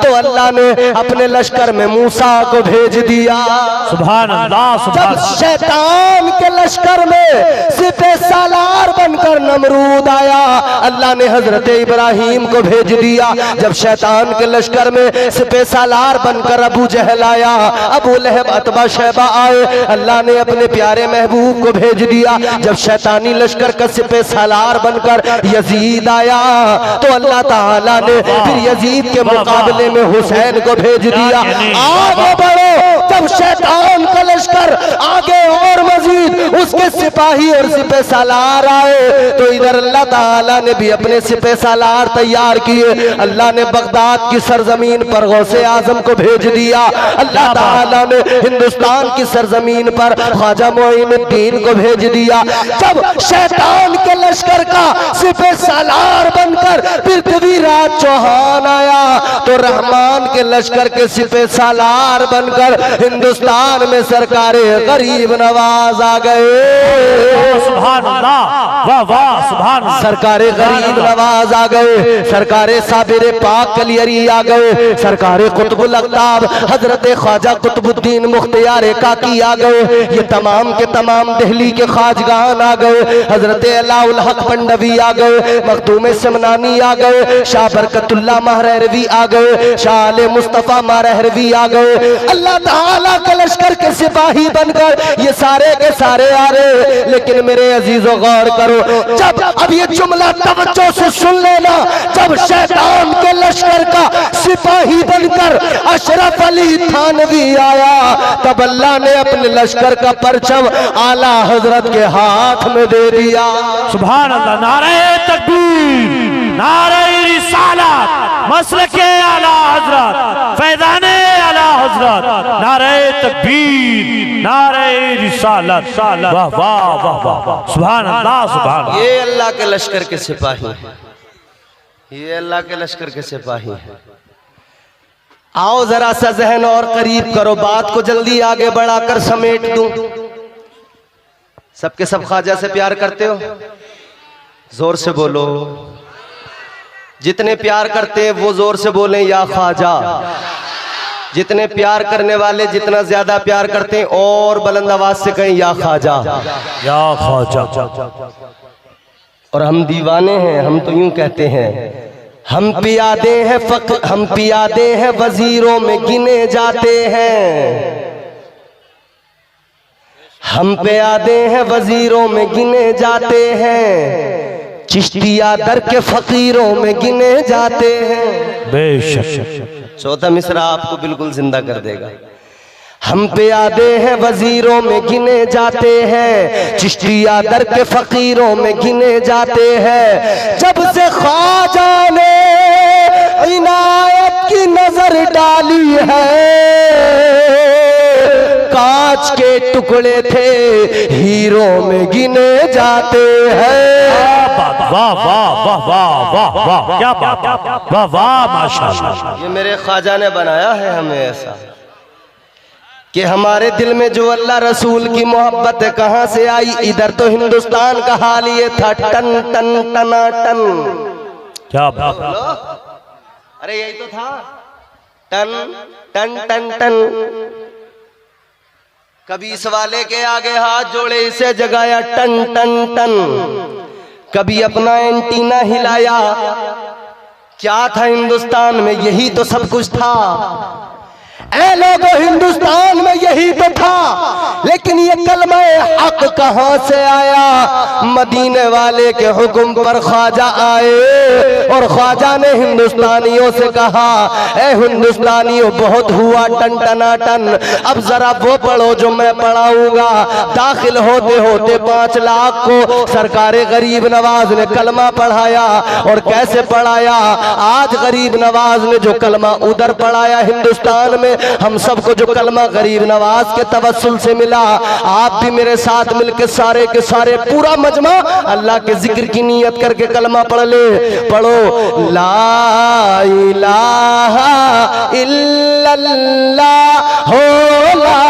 तो अल्लाह ने अपने लश्कर में मूसा को भेज दिया। सुभान अल्लाह, सुभान। जब शैतान के लश्कर में सिपह सालार बनकर नमरूद आया, अल्लाह ने हजरत इब्राहिम को भेज दिया। जब शैतान के लश्कर में सिपह सालार बनकर अबू जहल आया, अबू लहब अतबा शैबा आए, अल्लाह ने अपने प्यारे महबूब को भेज दिया। जब शैतानी लश्कर का सिपह सालार बनकर यजीद आया, तो अल्लाह ताला ने फिर यजीद के मुकाबले में हुसैन को भेज दिया। आगे बढ़ो, जब शैतान का लश्कर आगे और मजीद उसके सिपाही और सिपह सालार आए, तो इधर अल्लाह ताला ने भी अपने सिपह सालार तैयार किए। अल्लाह ने बगदाद की सरजमीन पर गौसे आजम को भेज दिया। अल्लाह ताला ने हिंदुस्तान की सरजमीन पर ख्वाजा मोइनुद्दीन को भेज दिया। जब शैतान के लश्कर का सिपह सालार बनकर पृथ्वीराज चौहान आया, तो रहमान के लश्कर के सिपह सालार बनकर हिंदुस्तान में सरकारे गरीब नवाज आ गए। सुभान अल्लाह, वाह वाह सुभान अल्लाह। सरकारे गरीब नवाज आ गए, सरकारे साबिर पाक कलियरी आ गए, सरकारे कुतुबुल अक़ताब हजरत ख्वाजा कुतुबुद्दीन मुख्तियार काकी आ गए, ये तमाम के तमाम दिल्ली के ख्वाजगान आ गए, हजरत अलाउल हक पंडवी आ गए, मखदूम समनानी आ गए, शाह बरकतुल्लाह महरवी आ गए, शाह आले मुस्तफा महरवी आ गए। अल्लाह ताला के लश्कर के सिपाही बनकर ये सारे के सारे आ रहे। लेकिन मेरे अजीजों गौर करो, जब अब ये जुमला तवज्जो से सुन लेना, जब शैतान के लश्कर का सिपाही बनकर अशरफ अली थानवी आया, तब अल्लाह ने अपने लश्कर का परचम आला हजरत के हाथ में दे दिया। सुभान अल्लाह। नारे तकबीर, नारे रिसालत, मसलके आला हजरत, फैज़ाने आला हजरत, नारे तकबीर, नारे रिसालत, वाह वाह वाह वाह, सुभान अल्लाह सुभान अल्लाह। ये अल्लाह के लश्कर के सिपाही हैं, ये अल्लाह के लश्कर के सिपाही हैं। आओ जरा सा जहन और करीब करो, बात को जल्दी आगे बढ़ाकर समेट दूं। सबके सब ख्वाजा से प्यार करते हो? जोर से बोलो। जितने प्यार करते हैं वो जोर से बोलें या ख्वाजा। जितने प्यार करने वाले जितना ज्यादा प्यार करते हैं और बुलंद आवाज से कहें या ख्वाजा, या ख्वाजा। और हम दीवाने हैं, हम तो यूं कहते हैं, हम पियादे हैं हम पियादे हैं वजीरों में गिने जाते हैं, हम पियादे हैं वजीरों में गिने जाते हैं, चिश्तिया दर के फकीरों में गिने जाते हैं। बेशक। चौथा मिसरा आपको बिल्कुल जिंदा कर देगा। हम पियादे हैं वजीरों में गिने जाते हैं, चिश्तिया दर के फकीरों में गिने जाते हैं। जब से ख्वाजा ने इनायत की नजर डाली है, कांच के टुकड़े थे हीरो में गिने जाते हैं। वाह वाह वाह वाह वाह वाह, क्या बात, वाह वाह माशाअल्लाह। ये मेरे ख्वाजा ने बनाया है हमें ऐसा कि हमारे दिल में जो अल्लाह रसूल की मोहब्बत है कहां से आई। इधर तो हिंदुस्तान का हाल ये था, टन टन टना टन। क्या बात, अरे यही तो था, टन टन टन टन। कभी इस वाले के आगे हाथ जोड़े इसे जगाया, टन टन टन। कभी अपना एंटीना हिलाया। क्या था हिंदुस्तान में? यही तो सब कुछ था। ऐ लोगों, हिंदुस्तान में यही तो था। लेकिन ये कलमा हक कहां से आया? मदीने वाले के हुक्म पर ख्वाजा आए और ख्वाजा ने हिंदुस्तानियों से कहा, ऐ हिंदुस्तानियों, बहुत हुआ टन टना टन, अब जरा वो पढ़ो जो मैं पढ़ाऊंगा। दाखिल होते होते 5 लाख को सरकारे गरीब नवाज ने कलमा पढ़ाया। और कैसे पढ़ाया? आज गरीब नवाज ने जो कलमा उधर पढ़ाया हिंदुस्तान में, हम सबको जो कलमा गरीब नवाज के तवस्सुल से मिला, आप भी मेरे साथ मिलकर सारे के सारे पूरा मजमा अल्लाह के जिक्र की नियत करके कलमा पढ़ ले। पढ़ो, ला इलाहा इल्लल्लाह हो, ला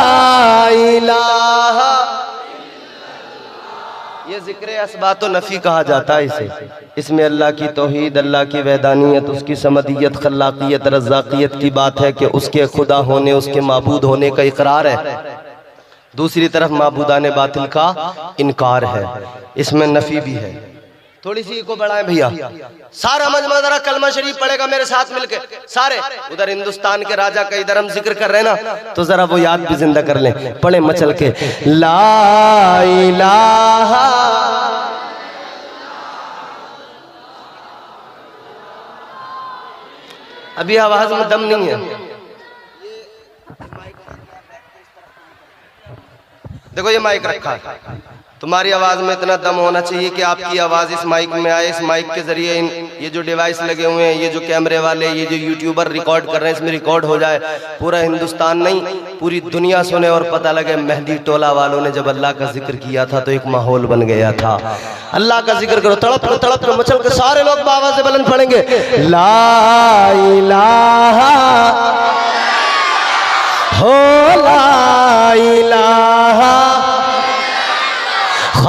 इलाहा। ये जिक्र असबात नफ़ी कहा जाता है इसे। इसमें अल्लाह की तौहीद, अल्लाह की वहदानियत, उसकी समदियत, खल्लाकियत, रज़ाकियत की बात है कि उसके खुदा होने, उसके माबूद होने का इकरार है। दूसरी तरफ माबूदाने बातिल का इनकार है। इसमें नफ़ी भी है। थोड़ी सी को बढ़ाएं भैया, सारा मजमा जरा कलमा शरीफ पढ़ेगा मेरे साथ मिलके सारे। उधर हिंदुस्तान के राजा का इधर हम जिक्र कर रहे हैं ना, तो जरा वो याद भी जिंदा कर लें। पढ़े मचल के, ला इलाहा। अभी आवाज में दम नहीं है। देखो ये माइक रखा है, तुम्हारी आवाज में इतना दम होना चाहिए कि आपकी आवाज इस माइक में आए। इस माइक के जरिए ये जो डिवाइस लगे हुए हैं, ये जो कैमरे वाले, ये जो यूट्यूबर रिकॉर्ड कर रहे हैं, इसमें रिकॉर्ड हो जाए। पूरा हिंदुस्तान नहीं, पूरी दुनिया सुने और पता लगे मेहंदी टोला वालों ने जब अल्लाह का जिक्र किया था तो एक माहौल बन गया था। अल्लाह का जिक्र करो, तड़प कर मचल के सारे लोग आवाज से बुलंद पढ़ेंगे, ला इलाहा हो, ला इलाहा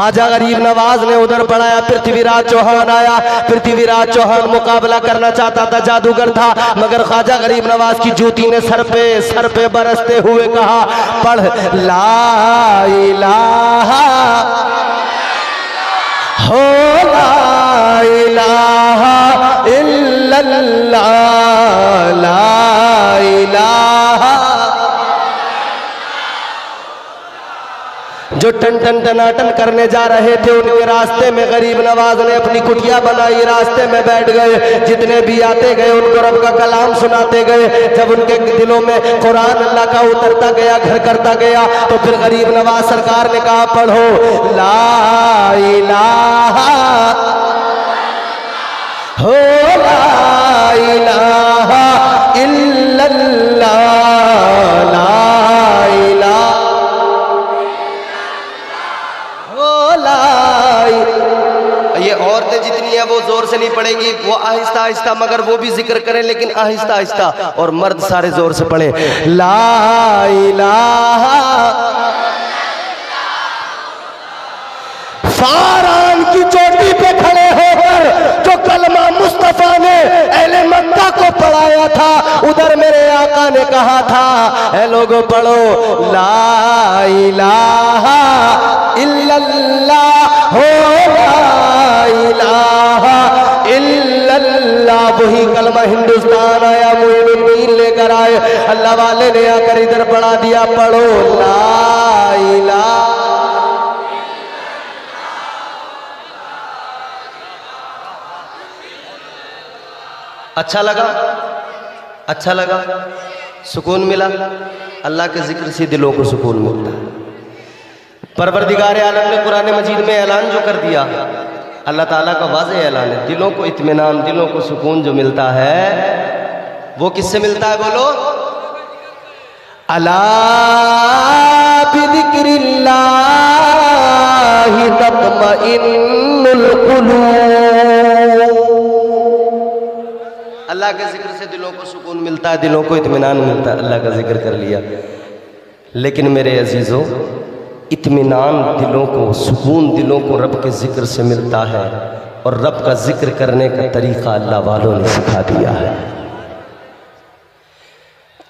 ख्वाजा गरीब नवाज ने उधर पढ़ाया, पृथ्वीराज चौहान आया। पृथ्वीराज चौहान मुकाबला करना चाहता था, जादूगर था, मगर ख्वाजा गरीब नवाज की जूती ने सर पे बरसते हुए कहा, पढ़ ला इलाहा हो ला इलाहा इल्लल्लाह, ला इलाहा। जो टन टन टनाटन करने जा रहे थे उनके रास्ते में गरीब नवाज ने अपनी कुटिया बनाई, रास्ते में बैठ गए। जितने भी आते गए उनको रब का कलाम सुनाते गए। जब उनके दिलों में कुरान अल्लाह का उतरता गया, घर करता गया, तो फिर गरीब नवाज सरकार ने कहा, पढ़ो ला इलाहा हो ला इलाहा इल्लल्लाह, ला इलाहा हो ला। ये औरतें जितनी है वो जोर से नहीं पढ़ेंगी, वो आहिस्ता आहिस्ता, मगर वो भी जिक्र करें लेकिन आहिस्ता आहिस्ता, और मर्द सारे जोर से पढ़े ला इलाहा। फारान की चोटी पे खड़े होकर जो कलमा मुस्तफा ने अहले मक्का को पढ़ाया था, उधर मेरे आका ने कहा था, ऐ लोगों पढ़ो ला इलाहा इल्लल्लाह हो ला इलाहा इल्लल्लाह। वही कलमा हिंदुस्तान आया, मुइनुद्दीन लेकर आए, अल्लाह वाले ने आकर इधर पढ़ा दिया, पढ़ो ला इलाहा। अच्छा लगा, अच्छा लगा, सुकून मिला। अल्लाह के जिक्र से दिलों को सुकून मिलता है। परवरदिगार आलम ने कुरान मजीद में ऐलान जो कर दिया, अल्लाह ताला का वाज़ेह ऐलान है, दिलों को इत्मीनान, दिलों को सुकून जो मिलता है वो किससे मिलता है बोलो? अला बिज़िक्रिल्लाहि तत्मइन्नुल कुलूब। अल्लाह के जिक्र से दिलों को सुकून मिलता है, दिलों को इत्मीनान मिलता है। अल्लाह का जिक्र कर लिया, लेकिन मेरे अजीजों, इत्मीनान दिलों को, सुकून दिलों को रब के जिक्र से मिलता है, और रब का जिक्र करने का तरीका अल्लाह वालों ने सिखा दिया है।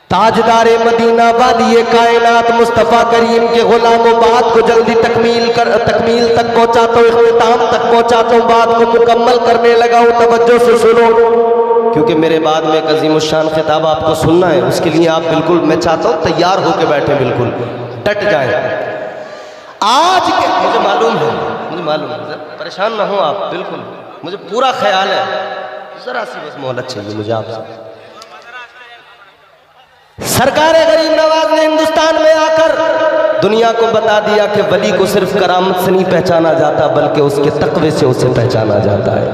ताजदारे मदीना वाली कायनात मुस्तफ़ा करीम के गुलामों, बात को जल्दी तकमील तक पहुँचाता हूँ, इख्तिताम तक पहुँचाता हूँ, बात को मुकम्मल करने लगा हूँ। तवज्जो से सुनो, क्योंकि मेरे बाद में एक अज़ीमुश्शान खिताब आपको सुनना है। उसके लिए आप बिल्कुल, मैं चाहता हूँ तैयार होकर बैठे, बिल्कुल डट जाएं। आज के मुझे मालूम है, परेशान ना हो आप, बिल्कुल मुझे पूरा ख्याल है, जरा सी बस मोहलत चाहिए मुझे आपसे। सरकार गरीब नवाज ने हिंदुस्तान में आकर दुनिया को बता दिया कि वली को सिर्फ करामत से नहीं पहचाना जाता, बल्कि उसके तक़वे से उसे पहचाना जाता है।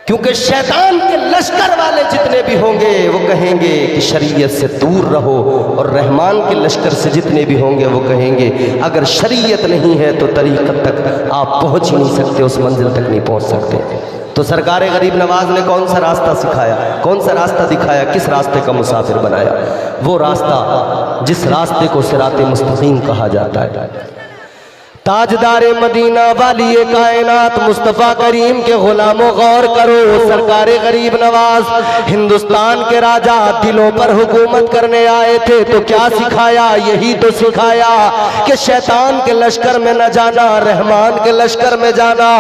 क्योंकि शैतान के लश्कर वाले जितने भी होंगे वो कहेंगे कि शरीयत से दूर रहो, और रहमान के लश्कर से जितने भी होंगे वो कहेंगे अगर शरीयत नहीं है तो तरीक़त तक आप पहुंच ही नहीं सकते, उस मंजिल तक नहीं पहुंच सकते। तो सरकार गरीब नवाज ने कौन सा रास्ता सिखाया, कौन सा रास्ता दिखाया, किस रास्ते का मुसाफिर बनाया? वो रास्ता जिस रास्ते को सिराते मुस्तकीम कहा जाता है। ताजदारे मदीना वाली कायनात मुस्तफ़ा करीम के गुलामों, गौर करो, सरकार गरीब नवाज हिंदुस्तान के राजा दिलों पर हुकूमत करने आए थे, तो क्या सिखाया? यही तो सिखाया कि शैतान के लश्कर में न जाना, रहमान के लश्कर में जाना।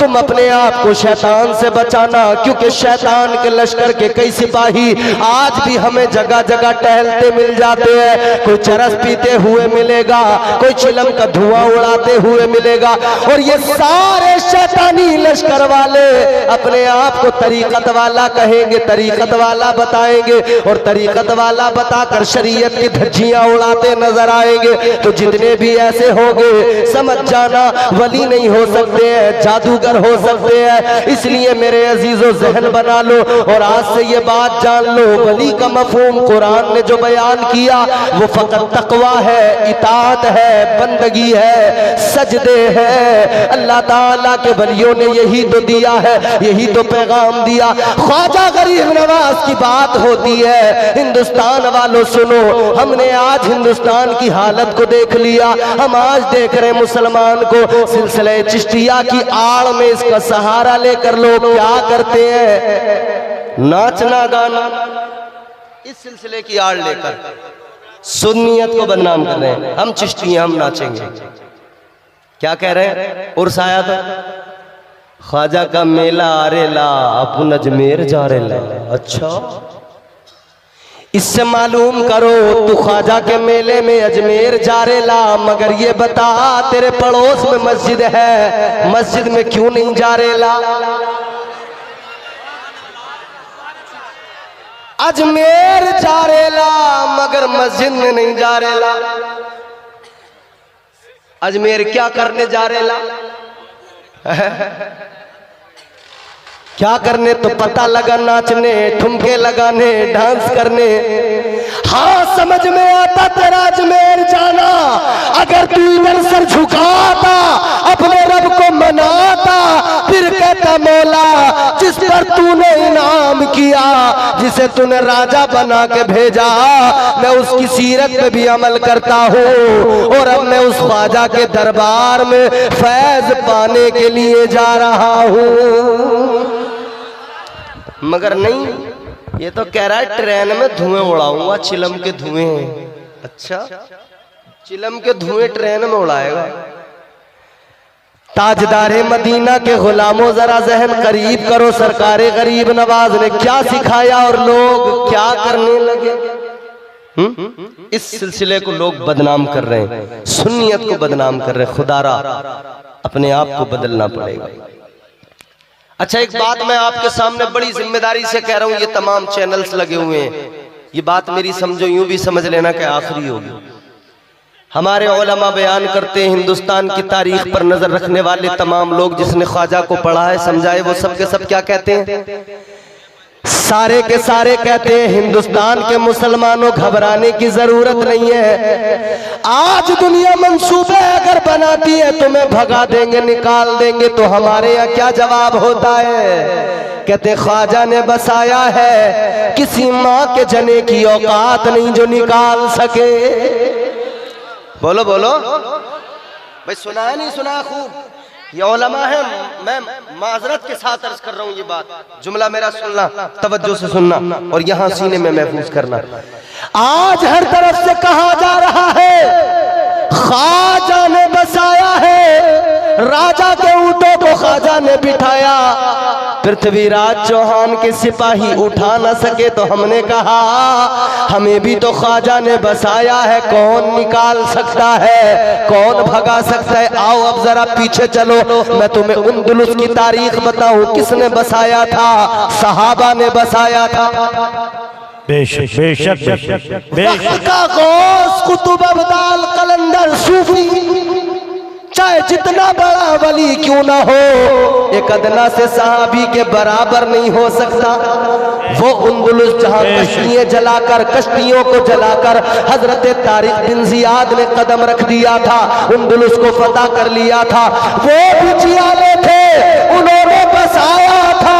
तुम अपने आप को शैतान से बचाना, क्योंकि शैतान के लश्कर के कई सिपाही आज भी हमें जगह जगह टहलते मिल जाते हैं। कोई चरस पीते हुए मिलेगा, कोई चिलम का धुआं उड़ा हुए मिलेगा, और ये सारे शैतानी लश्कर वाले अपने आप को तरीकत वाला कहेंगे, तरीकत वाला बताएंगे, और तरीकत वाला बताकर शरीयत की धज्जियां उड़ाते नजर आएंगे। तो जितने भी ऐसे होंगे समझ जाना वली नहीं हो सकते हैं, जादूगर हो सकते हैं। इसलिए मेरे अजीजों जहन बना लो, और आज से ये बात जान लो, वली का मफहूम कुरान ने जो बयान किया वो फकत तकवा है, इताअत है, बंदगी है। सजदे हैं। अल्लाह ताला के वलियों ने यही तो दिया है, यही तो पैगाम दिया। ख्वाजा गरीब नवाज की बात होती है, हिंदुस्तान वालों सुनो, हमने आज हिंदुस्तान की हालत को देख लिया। हम आज देख रहे मुसलमान को सिलसिले चिश्तिया की आड़ में इसका सहारा लेकर लोग क्या करते हैं, नाचना गाना इस सिलसिले की आड़ लेकर सुन्नियत को बदनाम कर रहे हैं। हम चिश्ती हैं, हम नाचेंगे। क्या कह रहे हैं, उर्स आया था, ख्वाजा का मेला आरेला अपन अजमेर जा रेला। अच्छा, इससे मालूम करो तू ख्वाजा के मेले में अजमेर जा रेला, मगर ये बता तेरे पड़ोस में मस्जिद है, मस्जिद में क्यों नहीं जा रेला। अजमेर जा रेला मगर मस्जिद में नहीं जा रेला। अजमेर क्या करने जा रेला क्या करने, तो पता लगा नाचने, ठुमके लगाने, डांस करने। हाँ समझ में आता तेरा अजमेर जाना, अगर तू इधर सर झुकाता, अपने रब को मनाता, फिर कहता मौला जिस पर तूने इनाम किया, जिसे तूने राजा बना के भेजा, मैं उसकी सीरत पे भी अमल करता हूँ और अब मैं उस ख्वाजा के दरबार में फैज पाने के लिए जा रहा हूँ। मगर नहीं, ये तो कह रहा है ट्रेन में धुएं उड़ाऊंगा, चिलम के धुएं। अच्छा, चिलम के धुएं ट्रेन में उड़ाएगा। ताजदारे मदीना के गुलामों जरा जहन करीब करो, सरकारे गरीब नवाज ने क्या सिखाया और लोग क्या करने लगे। इस सिलसिले को लोग बदनाम कर रहे हैं, सुन्नियत को बदनाम कर रहे हैं। खुदारा अपने आप को बदलना पड़ेगा। अच्छा, एक बात मैं आपके सामने बड़ी जिम्मेदारी से कह रहा हूं, ये तमाम चैनल्स लगे हुए हैं, ये बात मेरी समझो, यूं भी समझ लेना कि आखिरी होगी। हमारे उलमा बयान करते हैं, हिंदुस्तान की तारीख पर नजर रखने वाले तमाम लोग, जिसने ख्वाजा को पढ़ा है, समझाए, वो सब के सब क्या कहते हैं, सारे के सारे कहते हैं हिंदुस्तान के मुसलमानों घबराने की जरूरत नहीं है। आज दुनिया मंसूबे अगर बनाती है तुम्हें भगा देंगे, निकाल देंगे, तो हमारे यहाँ क्या जवाब होता है, कहते ख्वाजा ने बसाया है, किसी माँ के जने की औकात नहीं जो निकाल सके। बोलो बोलो भाई, सुना है नहीं सुना? खूब ये उलमा है, मैं माजरत के साथ अर्ज कर रहा हूँ, ये बात जुमला मेरा सुनना, तवज्जो से सुनना और यहाँ सीने में महफूज करना। आज हर तरफ से कहा जा रहा है ख्वाजा ने बसाया है, राजा के ऊंटों को ख्वाजा ने बिठाया। पृथ्वीराज चौहान के सिपाही उठा न सके तो हमने कहा हमें भी तो ख्वाजा ने बसाया है, कौन निकाल सकता है, कौन भगा सकता है। आओ अब जरा पीछे चलो, मैं तुम्हें उंदुलुस की तारीख बताऊं, किसने बसाया था, सहाबा ने बसाया था। बेशक बेशक बेशक बेशक का गौस, कुतुब अब्दाल, कलंदर, सूफी, चाहे जितना बड़ा वली क्यों ना हो, एक अदना से सहाबी के बराबर नहीं हो सकता। वो उंदुलुस जहां कश्तियां जलाकर, कश्तियों को जलाकर हजरत तारिक बिन जियाद ने कदम रख दिया था, उंदुलुस को फतह कर लिया था। वो भी जियाले थे, उन्होंने बसाया था,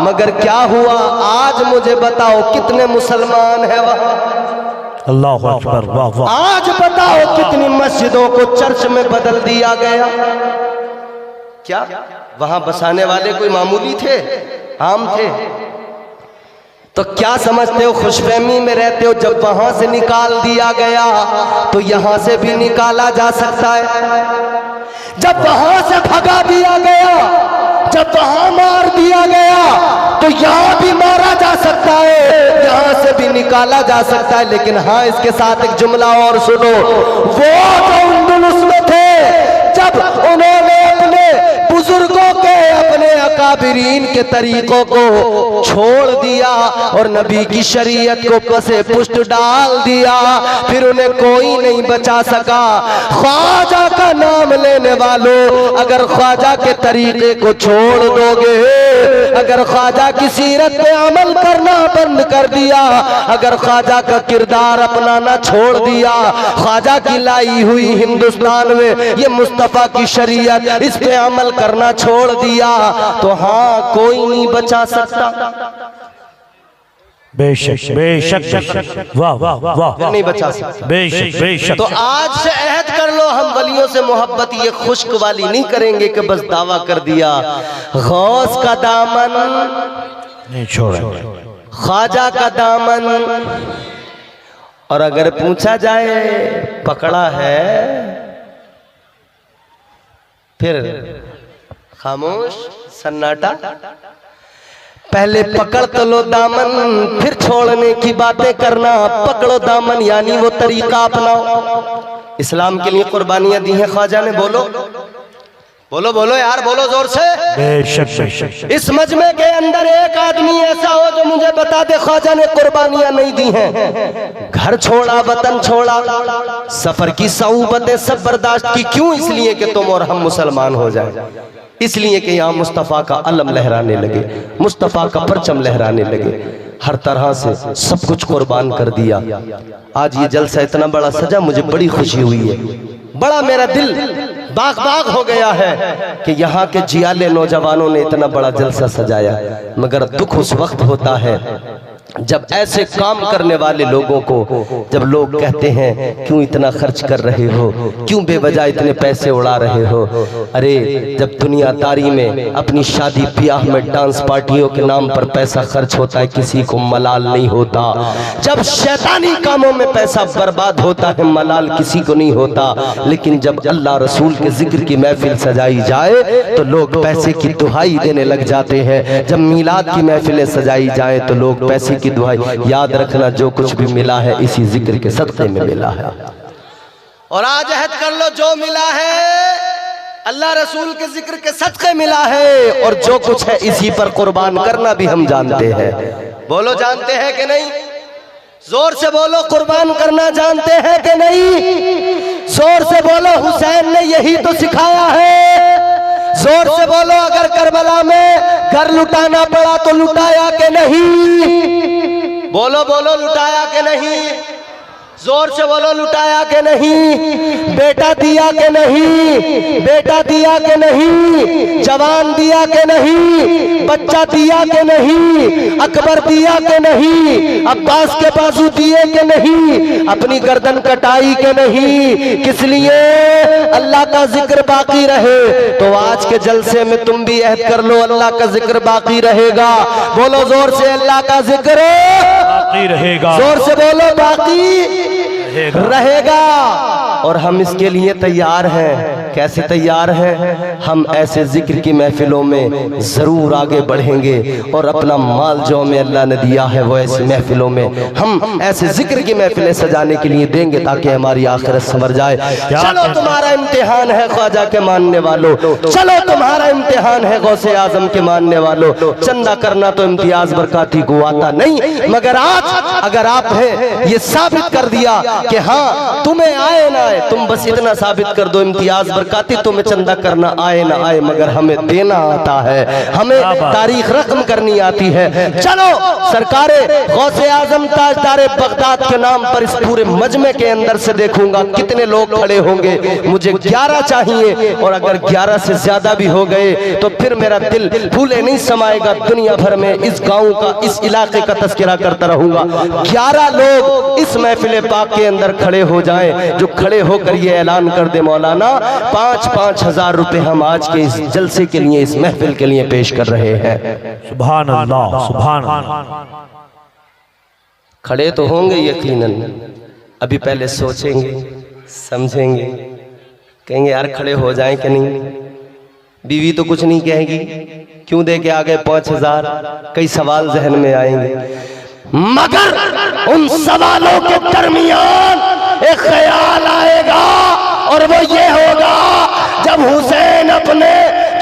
मगर क्या हुआ आज मुझे बताओ, कितने मुसलमान है वहां? अल्लाहु अकबर, वाह वाह। आज बताओ कितनी मस्जिदों को चर्च में बदल दिया गया। क्या वहां बसाने वाले कोई मामूली थे, आम थे? तो क्या समझते हो, खुशफहमी में रहते हो, जब वहां से निकाल दिया गया तो यहां से भी निकाला जा सकता है। जब वहां से भगा दिया गया, जब वहां मार दिया गया तो यहां भी मारा जा सकता है, यहां से भी निकाला जा सकता है। लेकिन हाँ, इसके साथ एक जुमला और सुनो, वो जो उंदुलुस में थे, जब उन्होंने अपने बुजुर्गों के, अपने अकाबिरीन के तरीकों को छोड़ दिया और नबी की शरीयत को पसे पुष्ट डाल दिया, फिर उन्हें कोई नहीं बचा सका। ख्वाजा का नाम लेने वालों, अगर ख्वाजा के तरीके को छोड़ दोगे अगर ख्वाजा की सीरत पे अमल करना बंद कर दिया, अगर ख्वाजा का किरदार अपनाना छोड़ दिया, ख्वाजा की लाई हुई हिंदुस्तान में ये मुस्तफा की शरीयत, इस पे अमल करना छोड़ दिया, तो हाँ कोई नहीं बचा सकता। बेशक बेशक, वाह वाह वाह, नहीं बचा सकता। बेशक बेशक। तो आज से अहद कर लो, हम वलियों से मोहब्बत ये खुश्क वाली नहीं करेंगे कि बस दावा कर दिया। गौस का दामन नहीं छोड़ेंगे, ख्वाजा का दामन, और अगर पूछा जाए पकड़ा है, फिर खामोश सन्नाटा। पहले पकड़ तो लो दामन, फिर छोड़ने की बातें करना। पकड़ो दामन यानी वो तरीका अपनाओ। इस्लाम के लिए कुर्बानियां दी हैं ख्वाजा ने, बोलो बोलो बोलो यार, बोलो जोर से। बेशक बेशक। इस मजमे के अंदर एक आदमी ऐसा हो जो मुझे बता दे ख्वाजा ने कुर्बानियां नहीं दी हैं, घर छोड़ा, वतन छोड़ा, सफर की सऊबतें सब बर्दाश्त की। क्यों? इसलिए कि तुम और हम मुसलमान हो जाए, इसलिए कि यहाँ मुस्तफ़ा का अलम लहराने लगे, मुस्तफ़ा का परचम लहराने लगे। हर तरह से सब कुछ कुर्बान कर दिया। आज ये जलसा इतना बड़ा सजा, मुझे बड़ी खुशी हुई है, बड़ा मेरा दिल बाग बाग हो गया है कि यहाँ के जियाले नौजवानों ने इतना बड़ा जलसा सजाया। मगर दुख उस वक्त होता है जब ऐसे काम करने वाले लोगों को, जब लोग कहते हैं क्यों इतना खर्च कर रहे हो, क्यों बेवजह इतने पैसे उड़ा रहे हो। अरे जब दुनियादारी में अपनी शादी ब्याह में डांस पार्टियों के नाम पर पैसा खर्च होता है, किसी को मलाल नहीं होता। जब शैतानी कामों में पैसा बर्बाद होता है, मलाल किसी को नहीं होता। लेकिन जब अल्लाह रसूल के जिक्र की महफिल सजाई जाए तो लोग पैसे की दुहाई देने लग जाते हैं। जब मीलाद की महफिलें सजाई जाए तो लोग पैसे की दुहाई। याद रखना, जो कुछ भी मिला है इसी जिक्र के सदक़े में मिला है। और आज अहद कर लो, जो मिला है अल्लाह रसूल के जिक्र के सदक़े मिला है, और जो कुछ है इसी पर कुर्बान करना भी हम जानते हैं। बोलो जानते हैं कि नहीं? जोर से बोलो, कुर्बान करना जानते हैं कि नहीं? जोर से बोलो, हुसैन ने यही तो सिखाया है। जोर से बोलो, अगर करबला में घर लुटाना पड़ा तो लुटाया कि नहीं? बोलो बोलो, लुटाया कि नहीं? जोर से बोलो, लुटाया कि नहीं? बेटा दिया कि नहीं? बेटा दिया कि नहीं? जवान दिया कि नहीं? बच्चा दिया कि नहीं? अकबर दिया कि नहीं? अब्बास के बाजू दिए कि नहीं? अपनी गर्दन कटाई कि नहीं? किस लिए? अल्लाह का जिक्र बाकी रहे। तो आज के जलसे में तुम भी अहद कर लो, अल्लाह का जिक्र बाकी रहेगा। बोलो जोर से, अल्लाह का जिक्र बाकी रहेगा। जोर से बोलो, बाकी रहेगा। और हम इसके लिए तैयार हैं। कैसे तैयार हैं? हम ऐसे जिक्र की महफिलों में जरूर आगे बढ़ेंगे, और अपना माल जो हमें अल्लाह ने दिया है वो ऐसी महफिलों में हम ऐसे जिक्र की महफिलें सजाने के लिए देंगे ताकि हमारी आखिरत संवर जाए। चलो तुम्हारा इम्तिहान है ख्वाजा के मानने वालों, चलो तुम्हारा इम्तिहान है गौसे आजम के मानने वालों। चंदा करना तो इम्तियाज बरकाती को आता नहीं, मगर आज अगर आपने ये साबित कर दिया कि हाँ तुम्हें आए ना आए, तुम बस इतना साबित कर दो इम्तियाज बरकाती, तुम्हें चंदा करना आए ना आए मगर हमें देना आता है, हमें तारीख रकम करनी आती है। चलो सरकारे गौसे आजम ताजदारे बगदाद के नाम पर इस पूरे मजमे के अंदर से देखूंगा कितने लोग खड़े होंगे। मुझे 11 चाहिए, और अगर 11 से ज्यादा भी हो गए तो फिर मेरा दिल फूले नहीं समाएगा। दुनिया भर में इस गांव का, इस इलाके का तस्करा करता रहूंगा। 11 लोग इस महफिल पाक के अंदर खड़े हो जाएं, जो खड़े होकर ये ऐलान कर दे मौलाना 5-5 हजार रुपए हम आज के इस जलसे के लिए, इस महफिल के लिए पेश कर रहे हैं। सुभान अल्लाह, सुभान अल्लाह। खड़े तो होंगे यकीनन, अभी पहले सोचेंगे, समझेंगे, कहेंगे यार खड़े हो जाएं कि नहीं। बीवी तो कुछ नहीं कहेगी, क्यों दे के आ गए 5,000, कई सवाल जहन में आएंगे। मगर उन सवालों के दरमियान एक ख्याल आएगा, और वो ये होगा जब हुसैन अपने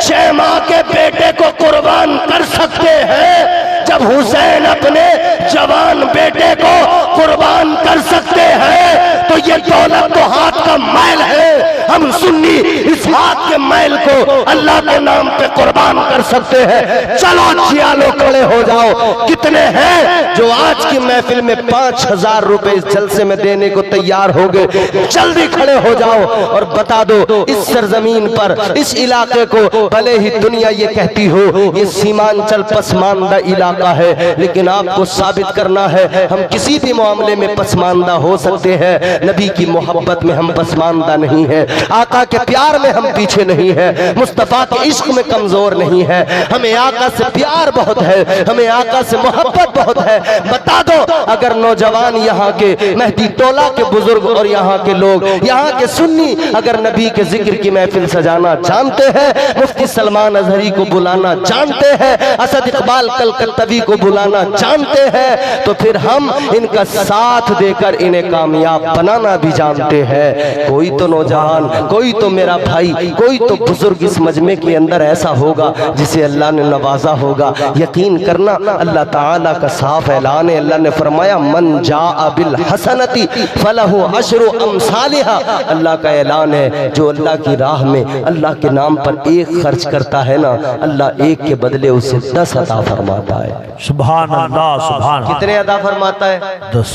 6 माह के बेटे को कुर्बान कर सकते हैं, जब हुसैन अपने जवान बेटे को कुर्बान कर सकते हैं तो ये दौलत तो हाथ का मैल है। हम सुन्नी इस हाथ के मैल को अल्लाह के नाम पे कुर्बान कर सकते हैं। चलो जियालो खड़े हो जाओ। कितने हैं जो आज की महफिल में 5,000 रुपए इस जलसे में देने को तैयार हो गए? जल्दी खड़े हो जाओ और बता दो इस सरजमीन पर, इस इलाके को, भले ही दुनिया ये कहती हो ये सीमांचल पसमानदा इलाका है, लेकिन आपको साबित करना है हम किसी भी मामले में पसमानदा हो सकते हैं। नबी की मोहब्बत में हम पसमानदा नहीं है, आका के प्यार में हम पीछे नहीं है, मुस्तफा के इश्क में कमजोर नहीं है। हमें आका से प्यार बहुत है, हमें आका से मोहब्बत बहुत है। बता दो अगर नौजवान यहाँ के मेहदी टोला के बुजुर्ग और यहाँ के लोग, यहाँ के सुन्नी अगर नबी के जिक्र की महफिल सजाना जानते हैं, मुफ्ती सलमान अजहरी को बुलाना जानते हैं, असद इकबाल कलकत्तवी को बुलाना जानते हैं, तो फिर हम इनका साथ देकर इन्हें कामयाब बनाना भी जानते हैं। कोई तो नौजवान, कोई तो मेरा भाई, कोई तो बुजुर्ग इस मजमे के अंदर ऐसा होगा जिसे अल्लाह ने नवाजा होगा। यकीन करना अल्लाह ताला का साफ ऐलान है। अल्लाह ने फरमाया मन जाअ बिल हसनती फलहु अशरु अमसालिहा। अल्लाह का ऐलान है जो अल्लाह की राह में अल्लाह के नाम पर एक खर्च करता है ना, अल्लाह एक के बदले उसे 10 अता फरमाता है। सुभान अल्लाह, सुभान। कितने अता फरमाता है? 10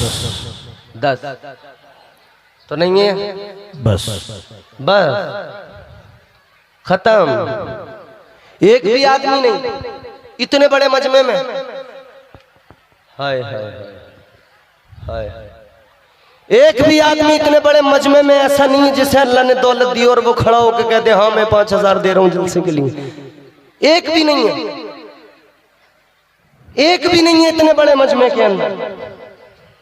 तो नहीं है, बस खत्म। एक भी आदमी नहीं इतने बड़े मजमे में। हाय हाय हाय, एक भी आदमी इतने बड़े मजमे में ऐसा नहीं है जिसे अल्लाह ने दौलत दी और वो खड़ा होकर कहते हाँ मैं 5,000 दे रहा हूं जलसे के लिए। एक भी नहीं है, एक भी नहीं है इतने बड़े मजमे के अंदर,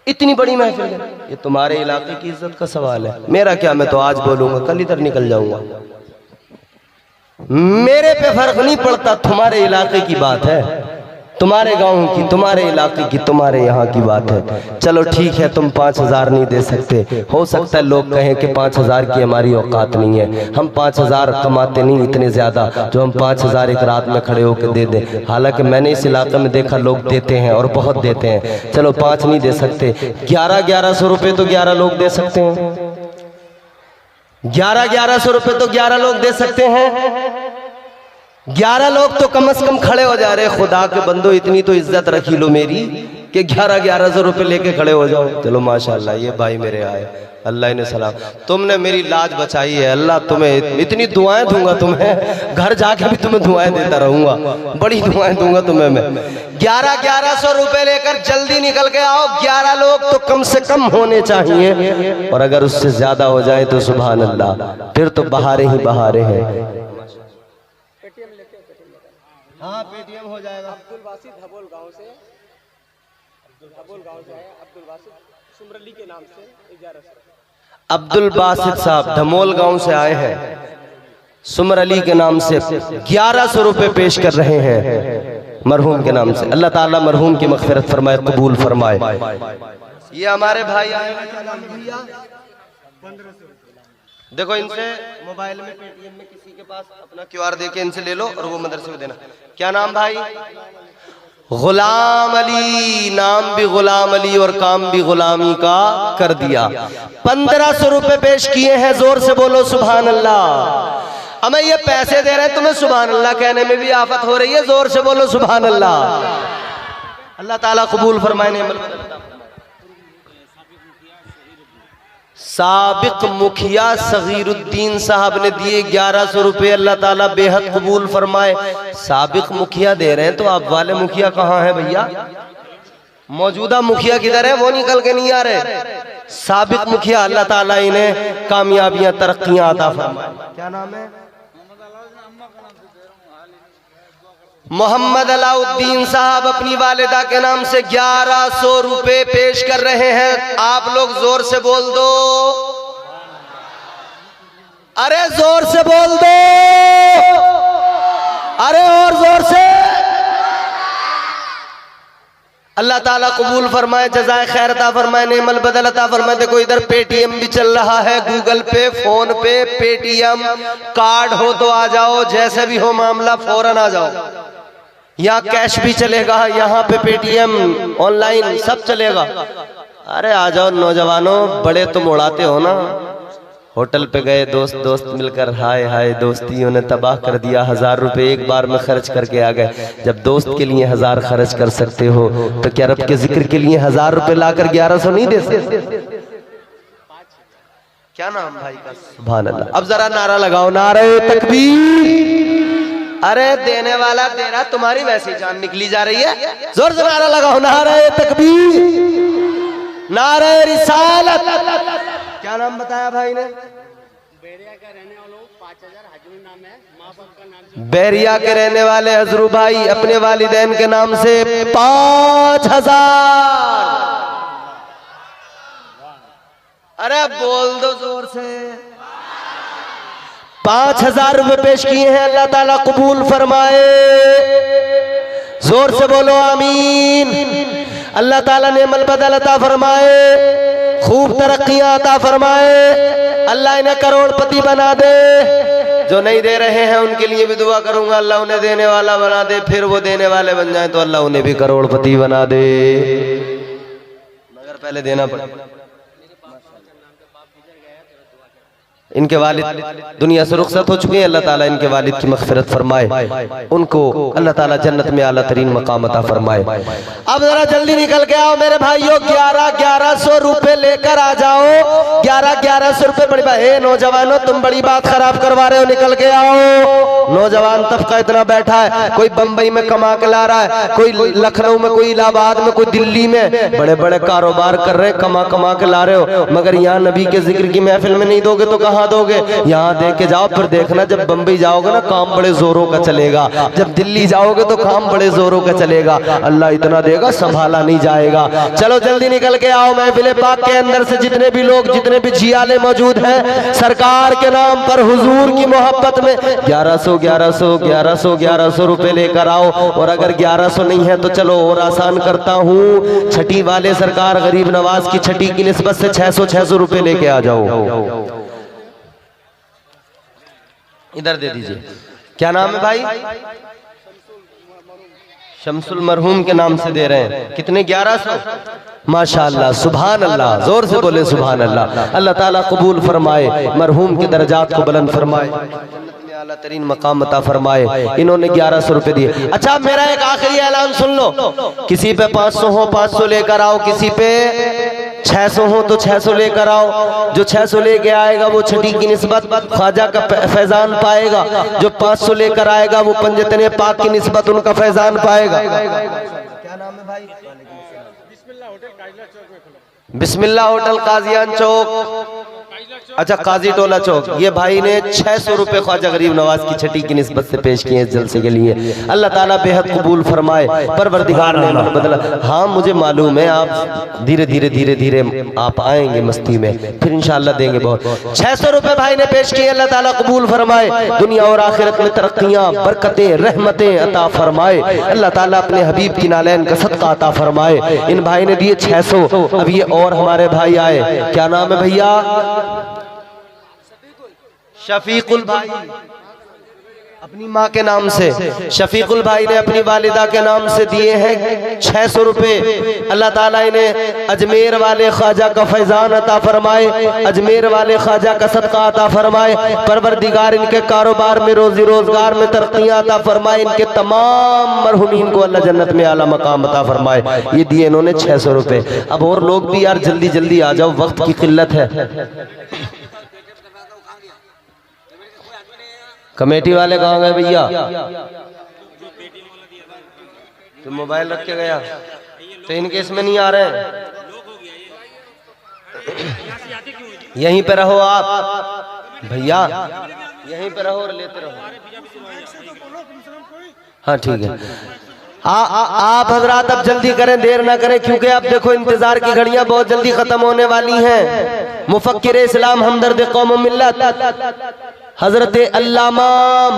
इतनी बड़ी महफिल है। ये तुम्हारे इलाके की इज्जत का सवाल है। मेरा क्या, मैं तो आज बोलूंगा कल इधर निकल जाऊंगा, मेरे पे फर्क नहीं पड़ता। तुम्हारे इलाके की बात है, तुम्हारे गांव की, तुम्हारे इलाके की, तुम्हारे यहाँ की बात है। चलो ठीक है तुम 5,000 नहीं दे सकते, हो सकता है लोग कहें कि 5,000 की हमारी औकात नहीं है, हम 5,000 कमाते नहीं इतने ज्यादा जो हम 5,000 एक रात में खड़े होकर दे दें। हालांकि मैंने इस इलाके में देखा लोग देते हैं और बहुत देते हैं। चलो 5 नहीं दे सकते, 1100 रुपये तो 11 लोग दे सकते हैं। 1100 रुपये तो 11 लोग दे सकते हैं। 11 लोग तो कम से कम खड़े हो जा रहे। खुदा के बंदो इतनी तो इज्जत रखी लो मेरी कि 1100 रुपये लेके खड़े हो जाओ। चलो माशाल्लाह ये भाई मेरे आए, अल्लाह इन्हें सलाम। तुमने मेरी लाज बचाई है, अल्लाह तुम्हें इतनी दुआएं दूंगा, तुम्हें घर जाके भी तुम्हें दुआएं देता रहूंगा, बड़ी दुआएं दूंगा तुम्हें मैं। 1100 रुपये लेकर जल्दी निकल के आओ। 11 लोग तो कम से कम होने चाहिए, और अगर उससे ज्यादा हो जाए तो सुभान अल्लाह, फिर तो बहारे ही बहारे हैं। हाँ पेटीएम हो जाएगा। अब्दुल बासित धबोल गांव से आए, अब्दुल बासित सुमरली के नाम से 1100। अब्दुल बासित साहब धमोल गांव से आए हैं, सुमर अली के नाम से 1100 रुपए पेश कर रहे हैं मरहूम के नाम से। अल्लाह ताला मरहूम की मग़फ़िरत फरमाए, कबूल फरमाए। ये हमारे भाई आए हैं, क्या नाम है भैया? देखो इनसे मोबाइल में पेटीएम में किसी के पास अपना QR दे के इनसे ले लो और वो मदरसे में देना। क्या नाम भाई? गुलाम अली, नाम भी गुलाम अली और काम भी गुलामी का कर दिया। 1500 रुपए पेश किए हैं, जोर से बोलो सुभान अल्लाह। हमें ये पैसे दे रहे हैं, तुम्हें सुभान अल्लाह कहने में भी आफत हो रही है, जोर से बोलो सुभान अल्लाह। अल्लाह ताला कबूल फरमाए। साबिक मुखिया सगीरुद्दीन साहब ने दिए 1100 रुपए, अल्लाह ताला बेहद कबूल फरमाए। साबिक मुखिया दे रहे हैं तो आप वाले मुखिया कहाँ है भैया? मौजूदा मुखिया किधर है? वो निकल के नहीं आ रहे। साबिक मुखिया, अल्लाह ताला इन्हें कामयाबियां तरक्कियां अता फरमाए। क्या नाम है? मोहम्मद अलाउद्दीन साहब अपनी वालिदा के नाम से 1100 रुपए पेश कर रहे हैं। आप लोग जोर से बोल दो, अरे जोर से बोल दो, अरे और जोर से। अल्लाह ताला कबूल फरमाए, जज़ाए खैर अता फरमाए, नेमल बदल अता फरमाए। देखो इधर पेटीएम भी चल रहा है, गूगल पे, फोन पे, पेटीएम, कार्ड हो तो आ जाओ, जैसे भी हो मामला फौरन आ जाओ। यहाँ कैश भी चलेगा, यहाँ पे पेटीएम ऑनलाइन सब चलेगा। अरे आ जाओ नौजवानों, बड़े तुम उड़ाते हो ना। होटल पे गए, दोस्त दोस्त मिलकर, हाय हाय दोस्तियों ने तबाह कर दिया, 1000 रुपए एक बार में खर्च करके आ गए। जब दोस्त के लिए 1000 खर्च कर सकते हो तो क्या रब के जिक्र के लिए 1000 रुपए लाकर 1100 नहीं दे सकते? क्या नाम भाई का? सुभान अल्लाह। अब जरा नारा लगाओ, नारे तकबीर। अरे देने वाला दे रहा, तुम्हारी वैसी जान निकली जा रही है। जोर से नारा लगाओ, नारे तकबीर, नारे रिसालत। क्या नाम बताया भाई ने? बैरिया का रहने वालों 5000 हजरू नाम है, माँ बाप का नाम। बैरिया के रहने वाले हजरू भाई अपने वालिदैन के नाम से 5000। अरे बोल दो जोर से। 5000 रुपए पेश किए हैं, अल्लाह ताला कबूल फरमाए। जोर से बोलो आमीन। अल्लाह ताला ने अमल बदल अता फरमाए, खूब तरक्कियां अता फरमाए, अल्लाह इन्हें करोड़पति बना दे। जो नहीं दे रहे हैं उनके लिए भी दुआ करूंगा, अल्लाह उन्हें देने वाला बना दे। फिर वो देने वाले बन जाए तो अल्लाह उन्हें भी करोड़पति बना दे, मगर पहले देना पड़ेगा। इनके वालिद दुनिया से रुखसत हो चुके हैं, अल्लाह ताला इनके वालिद की मग़फ़िरत फरमाए, उनको अल्लाह ताला जन्नत में आला तरीन मकाम अता फरमाए। अब जरा जल्दी निकल के आओ मेरे भाइयों, 1100 रुपए लेकर आ जाओ। 1100 रुपए बड़ी बात। हे नौजवानों, तुम बड़ी बात खराब करवा रहे हो, निकल के आओ। नौजवान तबका इतना बैठा है, कोई बम्बई में कमा के ला रहा है, कोई लखनऊ में, कोई इलाहाबाद में, कोई दिल्ली में, बड़े बड़े कारोबार कर रहे, कमा के ला रहे हो, मगर यहाँ नबी के जिक्र की महफिल में नहीं दोगे तो कहाँ दोगे? यहाँ दे के जाओ, फिर देखना जब बम्बई जाओगे ना काम बड़े जोरों का चलेगा, जब दिल्ली जाओगे तो काम बड़े जोरों का चलेगा। अल्लाह इतना देगा संभाला नहीं जाएगा। चलो जल्दी निकल के आओ। महफिल पाक के अंदर से जितने भी लोग, जितने भी जियाले मौजूद हैं, सरकार के नाम पर हुजूर की मोहब्बत में 1100 रुपए लेकर आओ। और अगर 1100 नहीं है तो चलो और आसान करता हूँ, छठी वाले सरकार गरीब नवाज की छठी की निस्बत से 600 रुपए लेके आ जाओ। इधर दे दीजिए। क्या नाम है भाई? शमसुल मरहूम के नाम से दे रहे हैं। कितने? 1100। माशाअल्लाह, सुभान अल्लाह, जोर से बोले सुभान अल्लाह। अल्लाह ताला कबूल फरमाए, मरहूम के दर्जात को बुलंद फरमाए, आला तरीन मकाम अता फरमाए। इन्होंने 1100 रुपए दिए। अच्छा मेरा एक आखिरी ऐलान सुन लो, किसी पे 500 हो 500 लेकर आओ, किसी पे 600 हो तो 600 लेकर आओ। जो 600 लेके आएगा वो छठी की निस्बत ख्वाजा का फैजान पाएगा, जो 500 लेकर आएगा वो पंजतने पाक की निस्बत उनका फैजान पाएगा। क्या नाम है भाई? बिस्मिल्लाह होटल काजियान चौक, अच्छा काजी टोला चौक। ये भाई ने 600 रुपए ख्वाजा गरीब नवाज की छठी की निस्बत से पेश किए इस जलसे के लिए। अल्लाह ताला बेहद कबूल फरमाए, परवरदिगार ने बदला। हाँ मुझे मालूम है आप धीरे आप आएंगे मस्ती में, फिर इंशाअल्लाह देंगे बहुत। 600 रुपए भाई ने पेश किए, अल्लाह ताला कबूल फरमाए, दुनिया और आखिरत में तरक्कियां, बरकतें, रहमतें अता फरमाए। अल्लाह ताला अपने हबीब की नालैन का सदका अता फरमाए। इन भाई ने दिए 600। अब ये और हमारे भाई आए, क्या नाम है भैया? शफीकुल भाई, अपनी माँ के नाम से शफीकुल भाई ने अपनी वालिदा के नाम से दिए हैं 600 रुपए। अल्लाह ताला इन्हें अजमेर वाले ख्वाजा का फैजान अता फरमाए, अजमेर वाले ख्वाजा का सदका अता फरमाए। परवरदिगार इनके कारोबार में, रोजी रोजगार में तरक्कियां अता फरमाए। इनके तमाम मरहुमीन को अल्लाह जन्नत में आला मकाम अता फरमाए। ये दिए इन्होंने 600 रुपए। अब और लोग भी यार जल्दी जल्दी आ जाओ, वक्त की किल्लत है। कमेटी वाले कहाँ गए भैया? तो मोबाइल रख के गया, तो इनके इसमें नहीं आ रहे हैं। यहीं पे रहो आप भैया, यहीं पे रहो और लेते रहो। हाँ ठीक है। आप हजरात अब जल्दी करें, देर ना करें, क्योंकि आप देखो इंतजार की घड़ियां बहुत जल्दी खत्म होने वाली हैं। मुफक्किर इस्लाम, हमदर्द कौम मिल्लत हजरत अल्लामा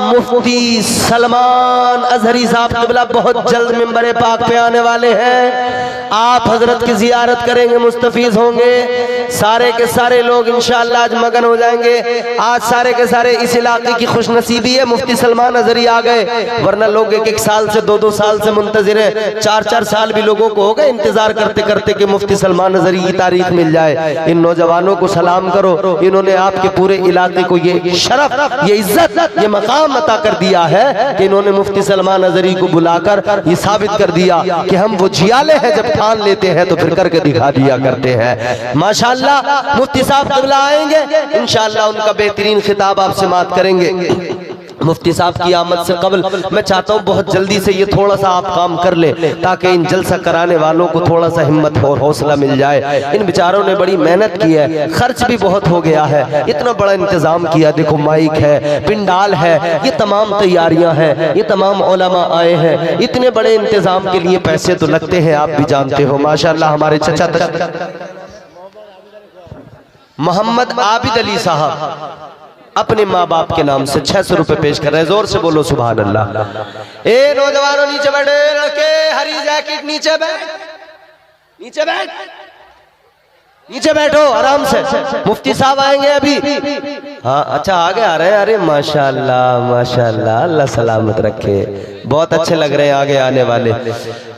मुफ्ती सलमान अजहरी साहब क़िबला बहुत जल्द मिंबर पाक पे आने वाले हैं। आप हजरत की जियारत करेंगे, मुस्तफीज होंगे। सारे के सारे लोग इंशाअल्लाह आज मगन हो जाएंगे। आज सारे के सारे इस इलाके की खुशनसीबी है, मुफ्ती सलमान अजहरी आ गए, वरना लोग एक एक साल से दो साल से मुंतजिर है। 4 साल भी लोगों को हो गए इंतजार करते करते कि मुफ्ती सलमान अजहरी की तारीख मिल जाए। इन नौजवानों को सलाम करो, इन्होंने आपके पूरे इलाके को ये शरफ, ये इज्जत, ये मकाम अता कर दिया है कि इन्होंने मुफ्ती सलमान अजहरी को बुलाकर ये साबित कर दिया कि हम वो जियाले हैं, जब ठान लेते हैं तो फिर करके दिखा दिया करते हैं। माशाअल्लाह मुफ्ती साहब क़िबला आएंगे, इंशाअल्लाह उनका बेहतरीन खिताब आपसे बात करेंगे। मुफ्ती साहब की आमद से कबल मैं चाहता हूँ बहुत जल्दी से ये थोड़ा सा आप काम कर ले, ताकि इन जलसा कराने वालों को थोड़ा सा हिम्मत और हौसला मिल जाए। इन बेचारों ने बड़ी मेहनत की है, खर्च भी बहुत हो गया है, इतना बड़ा इंतजाम किया। देखो माइक है, पिंडाल है, ये तमाम तैयारियां हैं, ये तमाम उलमा आए हैं। इतने बड़े इंतजाम के लिए पैसे तो लगते हैं, आप भी जानते हो। माशाअल्लाह हमारे चचा मोहम्मद आबिद अली साहब अपने माँ बाप के नाम से 600 रुपए पेश कर रहे हैं। जोर से बोलो सुभान अल्लाह। ए नौजवानों नीचे बैठे, लड़के हरी जैकेट नीचे बैठ, नीचे बैठ, नीचे बैठो आराम से। मुफ्ती साहब आएंगे अभी। हाँ अच्छा आगे आ रहे हैं। अरे माशाअल्लाह माशाअल्लाह, अल्लाह सलामत रखे। बहुत अच्छे लग रहे हैं आगे आने वाले,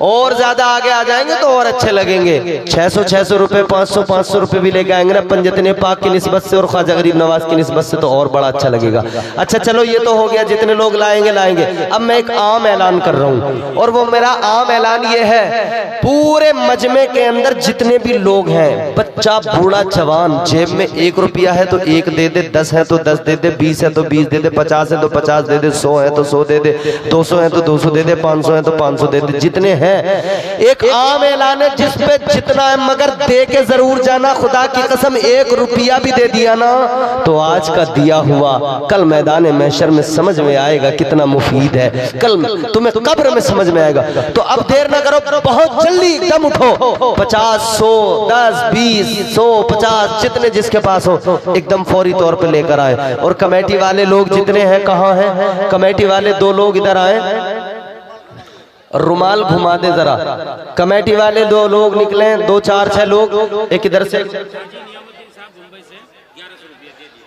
और ज्यादा आगे आ जाएंगे तो और अच्छे लगेंगे। 600 रुपए, 500 रुपए भी लेके आएंगे ना पंजतने पाक की निस्बत से और ख्वाजा गरीब नवाज की निस्बत से, तो और बड़ा अच्छा लगेगा। अच्छा चलो ये तो हो गया, जितने लोग लाएंगे। अब मैं एक आम ऐलान कर रहा हूँ, और वो मेरा आम ऐलान ये है, पूरे मजमे के अंदर जितने भी लोग हैं, बच्चा बूढ़ा जवान, जेब में 1 रुपया है तो 1 दे दे, 10 है तो 10 दे दे, 20 है तो 20 दे दे, 50 है तो 50 दे दे, 100 है तो 100 दे दे, 200 है तो 200 दे दे, 500 है तो 500 दे दे, जितने हैं। एक आम ऐलान है जिस पे जितना है, मगर दे के जरूर जाना। खुदा की कसम 1 रुपया भी दे दिया ना तो आज का दिया हुआ कल मैदान महशर में समझ में आएगा कितना मुफीद है, कल तुम्हें कब्र में समझ में आएगा। तो अब देर ना करो, बहुत जल्दी एकदम उठो। 50, 100, 10, 20, 100, 50 जितने जिसके पास हो एकदम फौरी तौर पे लेकर आए। और कमेटी वाले लोग जितने हैं, कहाँ हैं कमेटी वाले? 2 लोग इधर आए, रुमाल घुमा दे जरा। कमेटी वाले 2 लोग निकले, 2, 4, 6 लोग। एक इधर से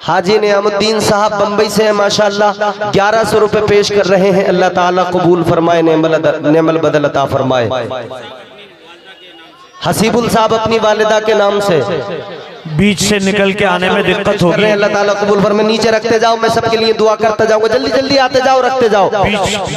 हाजी नियामुद्दीन साहब बंबई से है, माशाअल्लाह 1100 रुपए पेश कर रहे हैं। अल्लाह ताला कबूल फरमाए, नेमल बदल अता फरमाए। हसीबुल साहब अपनी वालिदा के नाम से बीच से निकल के आने में दिक्कत होगी। अल्लाह ताला कबूल फरमाए। नीचे रखते जाओ, मैं सबके लिए दुआ करता जाऊंगा। जल्दी जल्दी आते जाओ, रखते जाओ,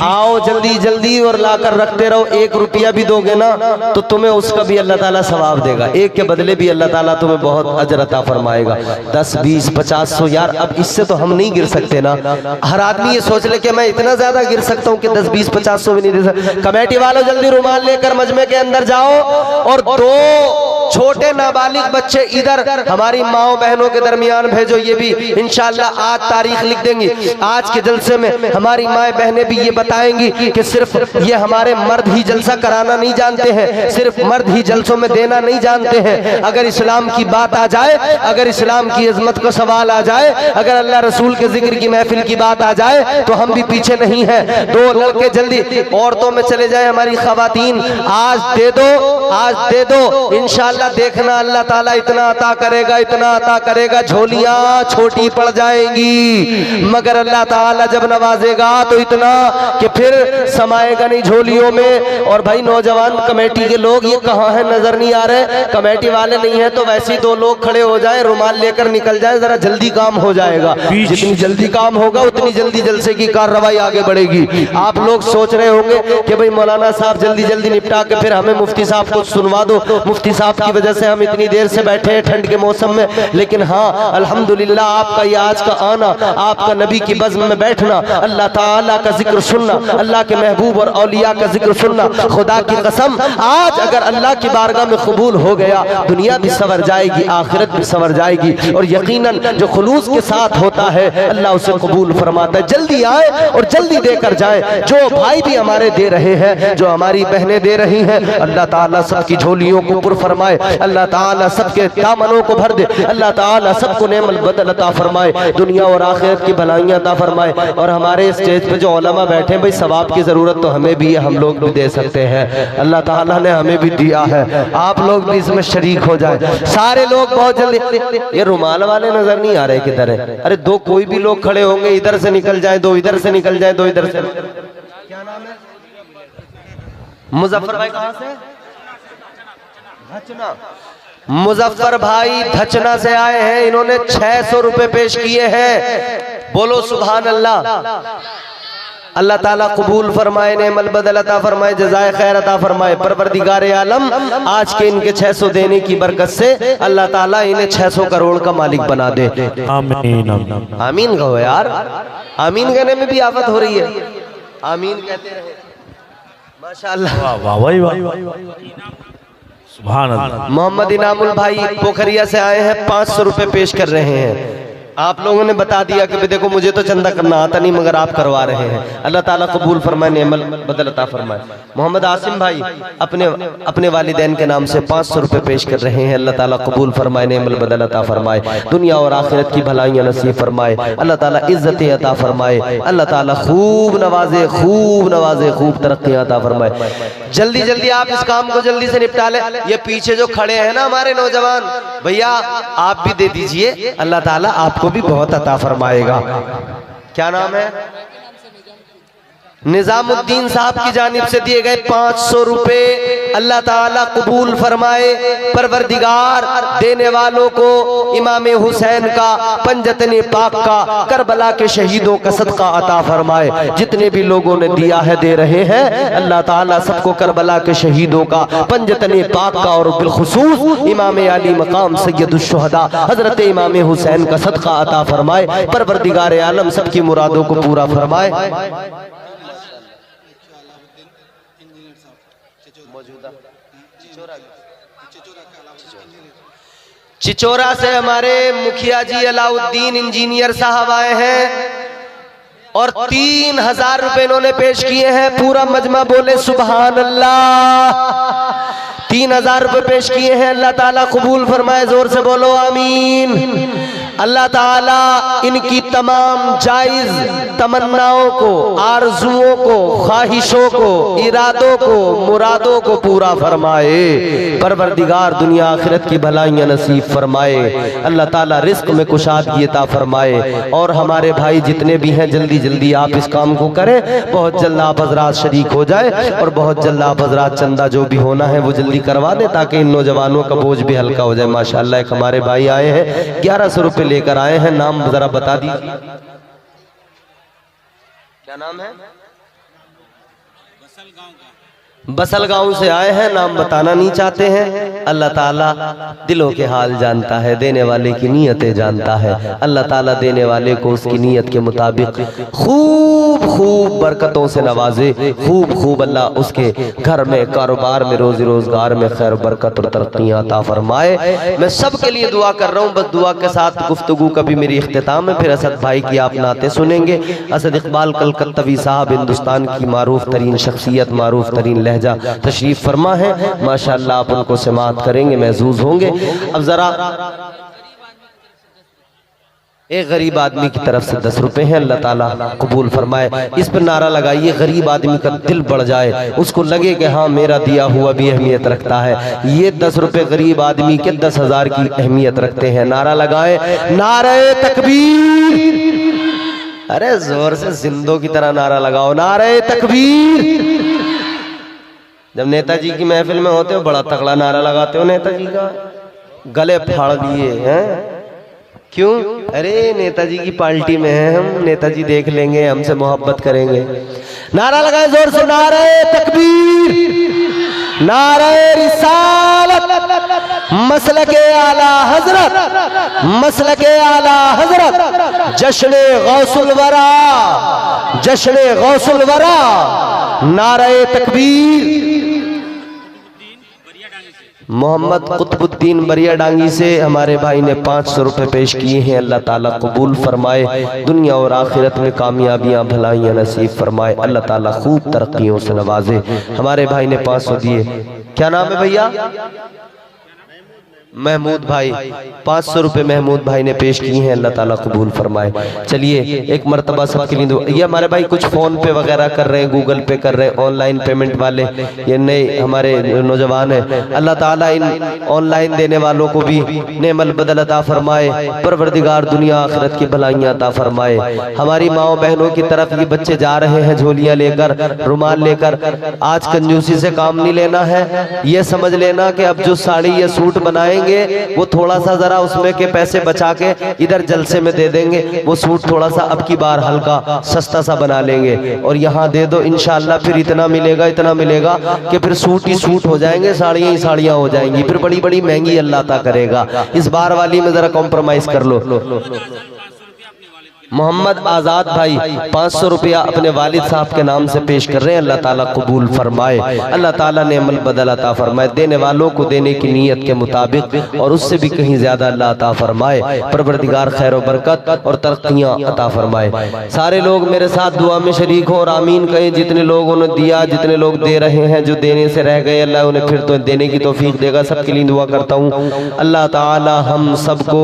आओ जल्दी जल्दी, और लाकर रखते रहो। 1 रुपया भी दोगे ना तो तुम्हें उसका भी अल्लाह ताला सवाब देगा, 1 के बदले भी अल्लाह ताला तुम्हें बहुत अजर अता फरमाएगा। 10, 20, 50, 100 यार, अब इससे तो हम नहीं गिर सकते ना। हर आदमी ये सोच ले कि मैं इतना ज्यादा गिर सकता हूँ कि 10, 20, 50, 100 भी नहीं दे सकता। कमेटी वालों जल्दी रुमाल लेकर मजमे के अंदर जाओ, और 2 छोटे नाबालिग बच्चे इधर हमारी माओ बहनों के दरमियान भेजो। ये भी इंशाअल्लाह आज तारीख लिख देंगी। आज के जलसे में हमारी माए बहनें भी ये बताएंगी कि सिर्फ ये हमारे मर्द ही जलसा कराना नहीं जानते हैं, सिर्फ मर्द ही जलसों में देना नहीं जानते हैं। अगर इस्लाम की बात आ जाए, अगर इस्लाम की इज्जत का सवाल आ जाए, अगर अल्लाह रसूल के जिक्र की महफिल की बात आ जाए तो हम भी पीछे नहीं है। 2 लड़के जल्दी औरतों में चले जाए, हमारी खवातीन आज दे दो, आज दे दो। इंशाअल्लाह देखना अल्लाह ताला इतना अता करेगा, इतना अता करेगा, झोलियां छोटी पड़ जाएंगी, मगर अल्लाह ताला जब नवाजेगा तो इतना कि फिर समाएगा नहीं झोलियों में। और भाई नौजवान कमेटी के लोग ये कहाँ है, नजर नहीं आ रहे। कमेटी वाले नहीं है तो वैसे ही 2 लोग खड़े हो जाए, रुमाल लेकर निकल जाए, जरा जल्दी काम हो जाएगा। जितनी जल्दी काम होगा उतनी जल्दी जलसे की कार्रवाई आगे बढ़ेगी। आप लोग सोच रहे होंगे कि भाई मौलाना साहब जल्दी जल्दी निपटा के फिर हमें मुफ्ती साहब को सुनवा दो, मुफ्ती साहब की वजह से हम इतनी देर से बैठे हैं ठंड के मौसम में। लेकिन हाँ अल्हम्दुलिल्लाह आपका ये आज का आना, आपका नबी की बज़्म में बैठना, अल्लाह ताला का जिक्र सुनना, अल्लाह के महबूब और औलिया का जिक्र सुनना, खुदा की कसम आज अगर अल्लाह की बारगाह में कबूल हो गया, दुनिया भी संवर जाएगी, आखिरत भी संवर जाएगी। और यकीनन जो खुलूस के साथ होता है अल्लाह उसे कबूल फरमाता है। जल्दी आए और जल्दी देकर जाए। जो भाई भी हमारे दे रहे हैं, जो हमारी बहनें दे रही हैं, अल्लाह ताला सबकी झोलियों को पुर फरमाए। फरमाए, अल्लाह ताला सबके दामनों को भर दे, अल्लाह ताला सबको नेमल बदल अता फरमाए, दुनिया और आखिरत की भलाइयाँ अता फरमाए। और हमारे स्टेज पे जो उलमा बैठे भाई, सवाब की जरूरत तो हमें भी है, हम लोग भी दे सकते हैं, अल्लाह ताला ने हमें भी दिया है, आप लोग भी इसमें शरीक हो जाए। सारे लोग बहुत जल्दी, ये रुमाल वाले नजर नहीं आ रहे किधर है? अरे दो कोई भी लोग खड़े होंगे, इधर से निकल जाए, दो इधर से निकल जाए, दो इधर से। क्या नाम है? मुजफ्फर भाई कहाँ से? धचना। मुजफ्फर भाई धचना से आए हैं, इन्होंने 600 रुपए पेश किए हैं। बोलो सुभान अल्लाह। अल्लाह ताला कबूल फरमाए, नेमल बदल अता फरमाए, जज़ाए खैर अता फरमाए। परवरदिगार आलम आज के इनके 600 देने की बरकत से अल्लाह ताला इन्हें 600 करोड़ का मालिक बना दे। आमीन आमीन कहो यार, आमीन कहने में भी आफत हो रही है, आमीन कहते रहे। माशाअल्लाह, वाह वाह वाह, सुभान अल्लाह। मोहम्मद इनामुल भाई पोखरिया से आए हैं, 500 रुपए पेश कर रहे हैं। आप लोगों ने बता दिया कि देखो मुझे तो चंदा करना आता नहीं, मगर आप करवा रहे हैं, अल्लाह ताला कबूल फरमाए, नेमल बदल अता फरमाए। मोहम्मद आसिम भाई अपने वालिदैन के नाम से 500 रुपए पेश कर रहे हैं, अल्लाह ताला कबूल फरमाए, नेमल बदल अता फरमाए, दुनिया और आखिरत की भलाइयाँ नसीब फरमाए, अल्लाह ताला इज्जतें अता फरमाए, अल्लाह ताला खूब नवाजे, खूब तरक्कियाँ अता फरमाए। जल्दी जल्दी आप इस काम को जल्दी से निपटा ले। ये पीछे जो खड़े हैं ना हमारे नौजवान भैया, आप भी दे दीजिए, अल्लाह ताला आपको भी बहुत अता फरमाएगा। क्या नाम है? निजामुद्दीन साहब की जानिब से दिए गए 500 रुपए, अल्लाह ताला कबूल फरमाए। परवरदिगार देने वालों को इमाम हुसैन का, पंजतने पाक का, करबला के शहीदों का सदका अता फरमाए। जितने भी लोगों ने दिया है, दे रहे हैं, अल्लाह ताला सबको करबला के शहीदों का, पंजतने पाक का और बिलखुसूस इमाम अली मकाम सैयदुश शुहदा हजरत इमाम हुसैन का सदका अता फरमाए। परवरदिगार आलम सबकी मुरादों को पूरा फरमाए। चिचोरा से हमारे मुखिया जी अलाउद्दीन इंजीनियर साहब आए हैं और 3000 रुपए इन्होंने पेश किए हैं। पूरा मजमा बोले सुभान अल्लाह। 3000 रुपए पेश किए हैं, अल्लाह ताला कबूल फरमाए, जोर से बोलो आमीन। अल्लाह ताला इनकी तमाम जायज तमन्नाओं को, आरजुओं को, ख्वाहिशों को, इरादों को, मुरादों को पूरा फरमाए। परवरदिगार दुनिया आखिरत की भलाइयाँ नसीब फरमाए। अल्लाह ताला रिस्क में कुशादगी अता फरमाए। और हमारे भाई जितने भी हैं, जल्दी जल्दी आप इस काम को करें, बहुत जल्द आप हजरात शरीक हो जाए और बहुत जल्द आप हजरात चंदा जो भी होना है वो जल्दी करवा दें, ताकि इन नौजवानों का बोझ भी हल्का हो जाए। माशाअल्लाह एक हमारे भाई आए हैं, 1100 रुपए लेकर आए हैं। नाम जरा बता दीजिए, क्या नाम है? बसल गांव से आए हैं, नाम बताना नहीं चाहते हैं। अल्लाह ताला दिलों के हाल जानता है, देने वाले की नीयतें जानता है। अल्लाह ताला देने वाले को उसकी नीयत के मुताबिक खूब खूब बरकतों से नवाजे, खूब खूब अल्लाह उसके घर में, कारोबार में, रोजी रोजगार में खैर बरकत और तरक्कियां अता फरमाए। मैं सबके लिए दुआ कर रहा हूँ। बस दुआ के साथ गुफ्तगू का भी मेरी इख्तिताम है। फिर असद भाई की आप नाते सुनेंगे। असद इकबाल कलकत्तवी साहब हिंदुस्तान की मारूफ तरीन शख्सियत, मारूफ तरीन लहजा तशरीफ फरमा है। माशाअल्लाह आप उनको समाअत करेंगे, महजूज होंगे। अब जरा एक गरीब आदमी की तरफ से 10 रुपए हैं, अल्लाह ताला कबूल फरमाए। इस पर नारा लगाइए, गरीब आदमी का दिल बढ़ जाए, उसको लगे कि हाँ मेरा दिया हुआ भी अहमियत रखता है। ये 10 रुपए गरीब आदमी के 10,000 की अहमियत रखते हैं। नारा लगाए, नारे तकबीर। अरे जोर से जिंदों की तरह नारा लगाओ, नारे तकबीर। जब नेताजी की महफिल में होते हो बड़ा तगड़ा नारा लगाते हो नेताजी का, गले फाड़ दिए हैं। क्यों? अरे नेताजी की पार्टी में है हम, नेताजी देख लेंगे, हमसे मोहब्बत करेंगे। नारा लगाए जोर से, नारे तकबीर, नारे रिसालत, मसलके आला हजरत, मसलके आला हजरत, जश्न गौसुल वरा, जश्न गौसुल वरा, नारे तकबीर। मोहम्मद कुतुबुद्दीन बरिया डांगी से हमारे भाई ने 500 रुपए पेश किए हैं। अल्लाह ताला कबूल फरमाए, दुनिया और आखिरत में कामयाबियां भलाइयां नसीब फरमाए। अल्लाह ताला खूब तरक्कियों से नवाजे। हमारे भाई ने 500 दिए। क्या नाम है भैया? महमूद भाई 500 रुपए महमूद भाई ने पेश किए हैं, अल्लाह ताला कबूल फरमाए। चलिए एक मरतबा सबके लिए ये हमारे भाई कुछ फ़ोन पे वगैरह कर रहे हैं, गूगल पे कर रहे हैं, ऑनलाइन पेमेंट वाले, ये नए हमारे नौजवान हैं। अल्लाह ताला इन ऑनलाइन देने वालों को भी नेमल बदल अता फरमाए, परवरदिगार दुनिया आखिरत की भलाइयाँ अता फरमाए। हमारी माओ बहनों की तरफ ये बच्चे जा रहे हैं झोलियाँ लेकर, रुमाल लेकर। आज कंजूसी से काम नहीं लेना है, ये समझ लेना कि अब जो साड़ी या सूट बनाएंगे वो थोड़ा सा जरा उसमें के पैसे बचा के इधर जलसे में दे देंगे, वो सूट थोड़ा सा अब की बार हल्का सस्ता सा बना लेंगे और यहाँ दे दो। इंशाअल्लाह फिर इतना मिलेगा कि फिर सूट ही सूट हो जाएंगे, साड़ियाँ ही साड़ियाँ हो जाएंगी, फिर बड़ी बड़ी महंगी अल्लाह अता करेगा। इस बार वाली में जरा कॉम्प्रोमाइज कर लो। मोहम्मद आजाद भाई 500 रुपया अपने वालिद साहब के नाम से पेश कर रहे हैं, अल्लाह ताला कबूल फरमाए, अल्लाह ताला ने अमल बदल अता फरमाए, देने वालों को देने की नीयत के मुताबिक और उससे भी कहीं ज्यादा अल्लाह अता फरमाए। परवरदिगार खैर बरकत और तरक्कियां अता फरमाए। सारे लोग मेरे साथ दुआ में शरीक हो और आमीन कहें। जितने लोगों ने दिया, जितने लोग दे रहे हैं, जो देने से रह गए, अल्लाह उन्हें फिर तो देने की तौफीक देगा। सबके लिए दुआ करता हूँ अल्लाह ताला हम सबको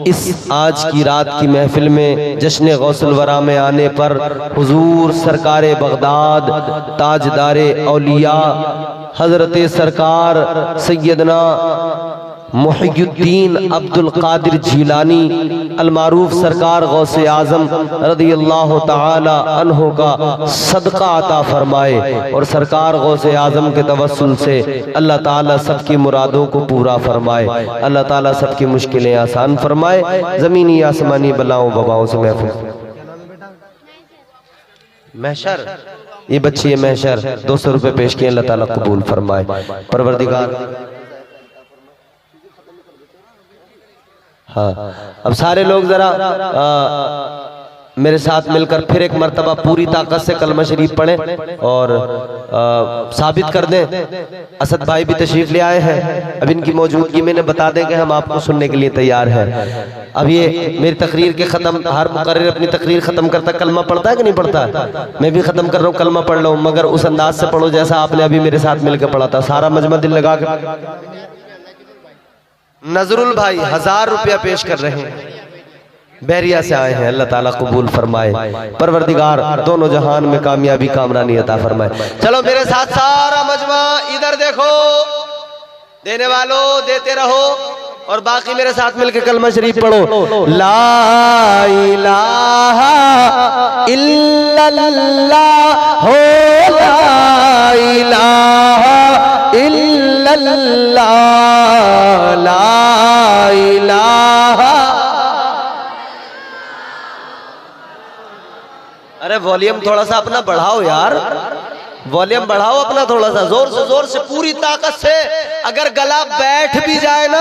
इस आज की रात की महफिल में जश्न गौसुल वरा में आने पर हुजूर सरकारे बगदाद ताजदारे औलिया हजरत सरकार सैयदना मुहियुद्दीन अब्दुल कादिर जीलानी अलमारूफ सरकार गौसे आजम रदियल्लाहु ताला अन्हु का सदका अता फरमाए और सरकार गौसे आजम के तवस्सुल से अल्लाह ताला सबकी मुरादों को पूरा फरमाए, अल्लाह ताला सबकी मुश्किलें आसान फरमाए, ज़मीनी आसमानी बलाओं वबाओं से महफूज। महशर ये बच्ची है महशर 200 रुपए पेश किए, अल्लाह ताला कबूल फरमाए। परवरदिगार हाँ, अब सारे लोग जरा मेरे साथ मिलकर फिर एक मर्तबा पूरी ताकत से कलमा शरीफ पढ़ें और साबित कर दें। असद भाई भी तशरीफ ले आए हैं, अब इनकी मौजूदगी में बता दें कि हम आपको सुनने के लिए तैयार हैं। अब ये मेरी तकरीर के ख़त्म, हर मुकर्रिर अपनी तकरीर ख़त्म करता कलमा पढ़ता है कि नहीं पढ़ता है? मैं भी ख़त्म कर रहा हूँ, कलमा पढ़ रहा हूँ, मगर उस अंदाज से पढ़ो जैसा आपने अभी मेरे साथ मिलकर पढ़ा था। सारा मजमा दिल लगा कर। नजरुल भाई 1000 रुपया पेश कर रहे हैं, बहरिया से आए हैं, अल्लाह ताला कबूल फरमाए। परवरदिगार दोनों जहान में कामयाबी कामरानी अता फरमाए। चलो मेरे साथ सारा मजमा इधर देखो, देने वालों देते रहो और बाकी मेरे साथ मिलकर कलमा शरीफ पढ़ो। ला इलाहा इल्लल्लाह हो, ला इलाहा इल्लल्लाह, ला इलाहा। अरे वॉल्यूम थोड़ा सा अपना बढ़ाओ यार, वॉल्यूम बढ़ाओ अपना थोड़ा सा, जोर से पूरी ताकत से। अगर गला बैठ भी जाए ना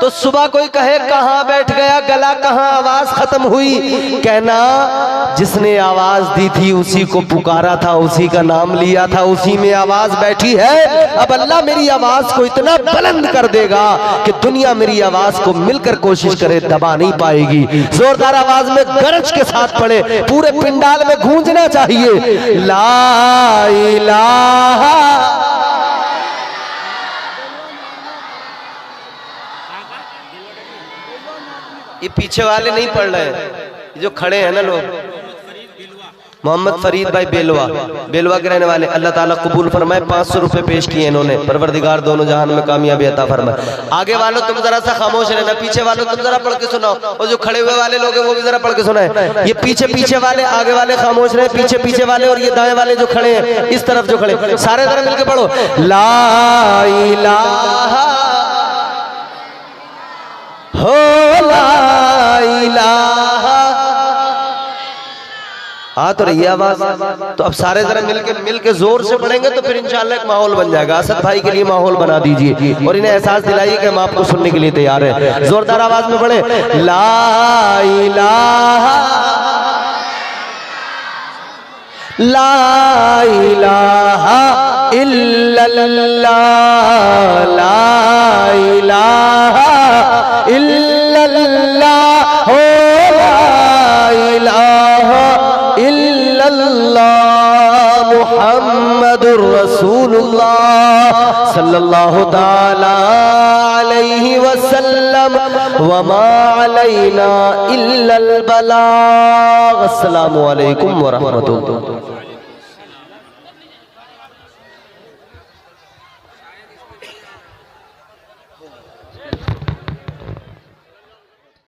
तो सुबह कोई कहे कहाँ बैठ गया गला, कहाँ आवाज खत्म हुई, कहना जिसने आवाज दी थी उसी को पुकारा था, उसी का नाम लिया था, उसी में आवाज बैठी है। अब अल्लाह मेरी आवाज को इतना बुलंद कर देगा कि दुनिया मेरी आवाज को मिलकर कोशिश करे दबा नहीं पाएगी। जोरदार आवाज में गरज के साथ पड़े, पूरे पिंडाल में गूंजना चाहिए। ला इलाहा। ये पीछे वाले नहीं पढ़ रहे हैं, जो खड़े हैं ना लोग, मोहम्मद फरीद भाई बेलवा के रहने वाले, अल्लाह ताला कबूल फरमाए। 500 रुपए पेश किए इन्होंने, परवरदिगार दोनों जहान में कामयाबी अता फरमाए। आगे वालों तुम जरा सा खामोश रहना, पीछे वालों तुम जरा पढ़ के सुनाओ, और जो खड़े हुए वाले लोग हैं वो भी जरा पढ़ के सुनाए। ये पीछे वाले, आगे वाले खामोश रहे, पीछे वाले, और ये दाएं वाले जो खड़े हैं इस तरफ जो खड़े, सारे जरा मिलकर पढ़ो। ला इलाहा हो, ला इलाहा। हाँ तो रही आवाज, तो अब सारे जरा मिलके जोर से पढ़ेंगे तो फिर इंशाल्लाह एक माहौल बन जाएगा। असद भाई के लिए माहौल बना दीजिए और इन्हें एहसास दिलाइए कि हम आपको सुनने के लिए तैयार हैं। जोरदार आवाज में पढ़े। ला इलाहा, ला इलाहा इल्लल्लाह, ला इलाहा इल्लल्लाह हो, ला इलाहा इल्लल्लाह मुहम्मदुर रसूलुल्लाह सल्लल्लाहु ताला अलैहि अलैहि वसल्लम वमा अलैना इल्लल बलाग। अस्सलामु अलैकुम व रहमतुल्लाह।